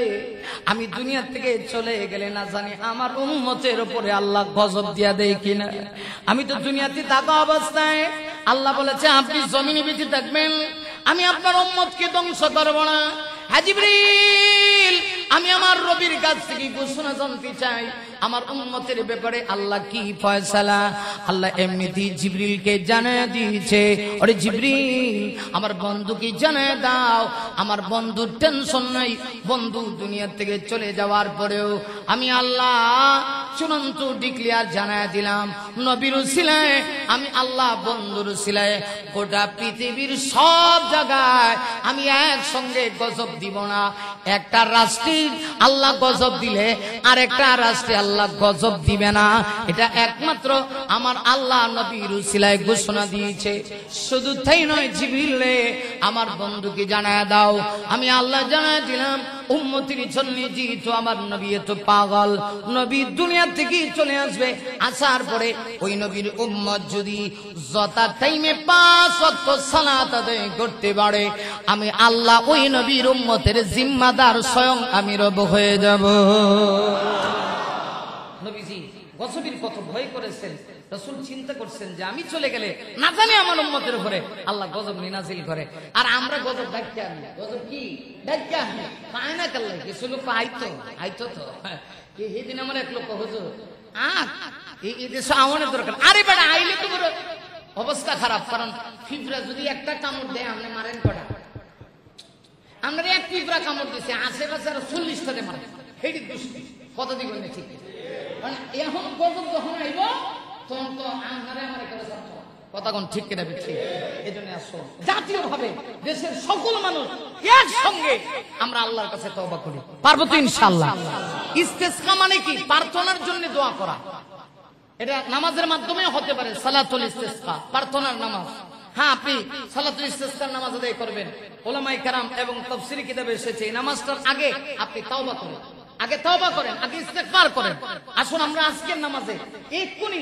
আমি দুনিয়া থেকে চলে গেলে না জানি আমার উম্মতের উপরে আল্লাহ গজব দিয়া দেয় কিনা। আমি তো দুনিয়াতে থাকা অবস্থায় আল্লাহ বলেছে আপনি জমিনে বেঁচে থাকবেন, আমি আপনার উম্মতকে ধ্বংস করব না। হ্যাঁ জিবরিল, আমি আমার রবির কাছ থেকে ঘোষণা জানতে চাই, আমার উম্মতের ব্যাপারে আল্লাহ কি ফয়সালা। আল্লাহ এমনিতেই জিবরিলকে জানিয়ে দিয়েছে, ওরে জিবরিল, আমার বন্ধুকে জানিয়ে দাও, আমার বন্ধুর টেনশন নাই, বন্ধু দুনিয়া থেকে চলে যাওয়ার পরেও আমি আল্লাহ চূড়ান্ত ডিক্লেয়ার জানিয়ে দিলাম, নবীর উসিলায়, আমি আল্লাহ বন্ধুর উসিলায় গোটা পৃথিবীর সব জায়গায় আমি একসঙ্গে গজব দিব না, একটা রাষ্ট্রে আল্লাহ গজব দিলে আর একটা রাষ্ট্রে আল্লাহ গজব দিবে না, এটা একমাত্র আমার আল্লাহ নবীর উসিলায় ঘোষণা দিয়েছে। শুধু তাই নয়, জিবরিল রে আমার বন্ধুকে জানায় দাও, আমি আল্লাহ জানায় দিলাম উম্মতির জন্য, যেহেতু আমার নবী এত পাগল, নবী দুনিয়া থেকে চলে আসবে, আসার পরে ওই নবীর উম্মত যদি যত টাইমে 5 ওয়াক্ত সালাত আদায় করতে পারে, আমি আল্লাহ ওই নবীর উম্মতের জিম্মাদার স্বয়ং আমি রব হয়ে যাব। নবীজি গজবের কত ভয় করেছেন, রাসূল চিন্তা করছেন যে আমি চলে গেলে না জানি আমার উম্মতের উপরে আল্লাহ গজব নাযিল করে। আর আমরা গজব ডাকতে আনি, গজব কি ডাকতে আনি, পায় না কাল্লা, কিছু লোক আইতো তো এই দিন আমার এক লোক হুজুর এই দেশে আমাদের দরকার, আরে বেটা আইলে তো বড় অবস্থা খারাপ, কারণ ফিফরা যদি একটা কামড় দেয় আপনি মারেন কটা, আমরা এক পিঁপড়া কামড় দিছে, আশেপাশে আরো 40টাতে মারে, হেডি দুষ্টি কত দিবেন ঠিক। এখন গজব যখন আইব তখন তো আন্ধারে আমার কথা কোন ঠিক কিনা ঠিক। এই জন্য আসো জাতীয় ভাবে দেশের সকল মানুষ একসঙ্গে আমরা আল্লাহর কাছে তওবা করি, পারবো তো ইনশাআল্লাহ। ইস্তেসকা মানে কি? প্রার্থনার জন্য দোয়া করা। এটা নামাজের মাধ্যমে হতে পারে, সালাতুল ইস্তেসকা, প্রার্থনার নামাজ। হ্যাঁ, আপনি সালাতুল ইস্তেসকার নামাজ আদায় করবেন, উলামায়ে কেরাম এবং তাফসীরি কিতাবে এসেছে এই নামাজটার আগে আপনি তওবা করেন, আগে তওবা করেন, আগে ইস্তেগফার করেন। আসুন আমরা আজকের নামাজে এক্ষুনি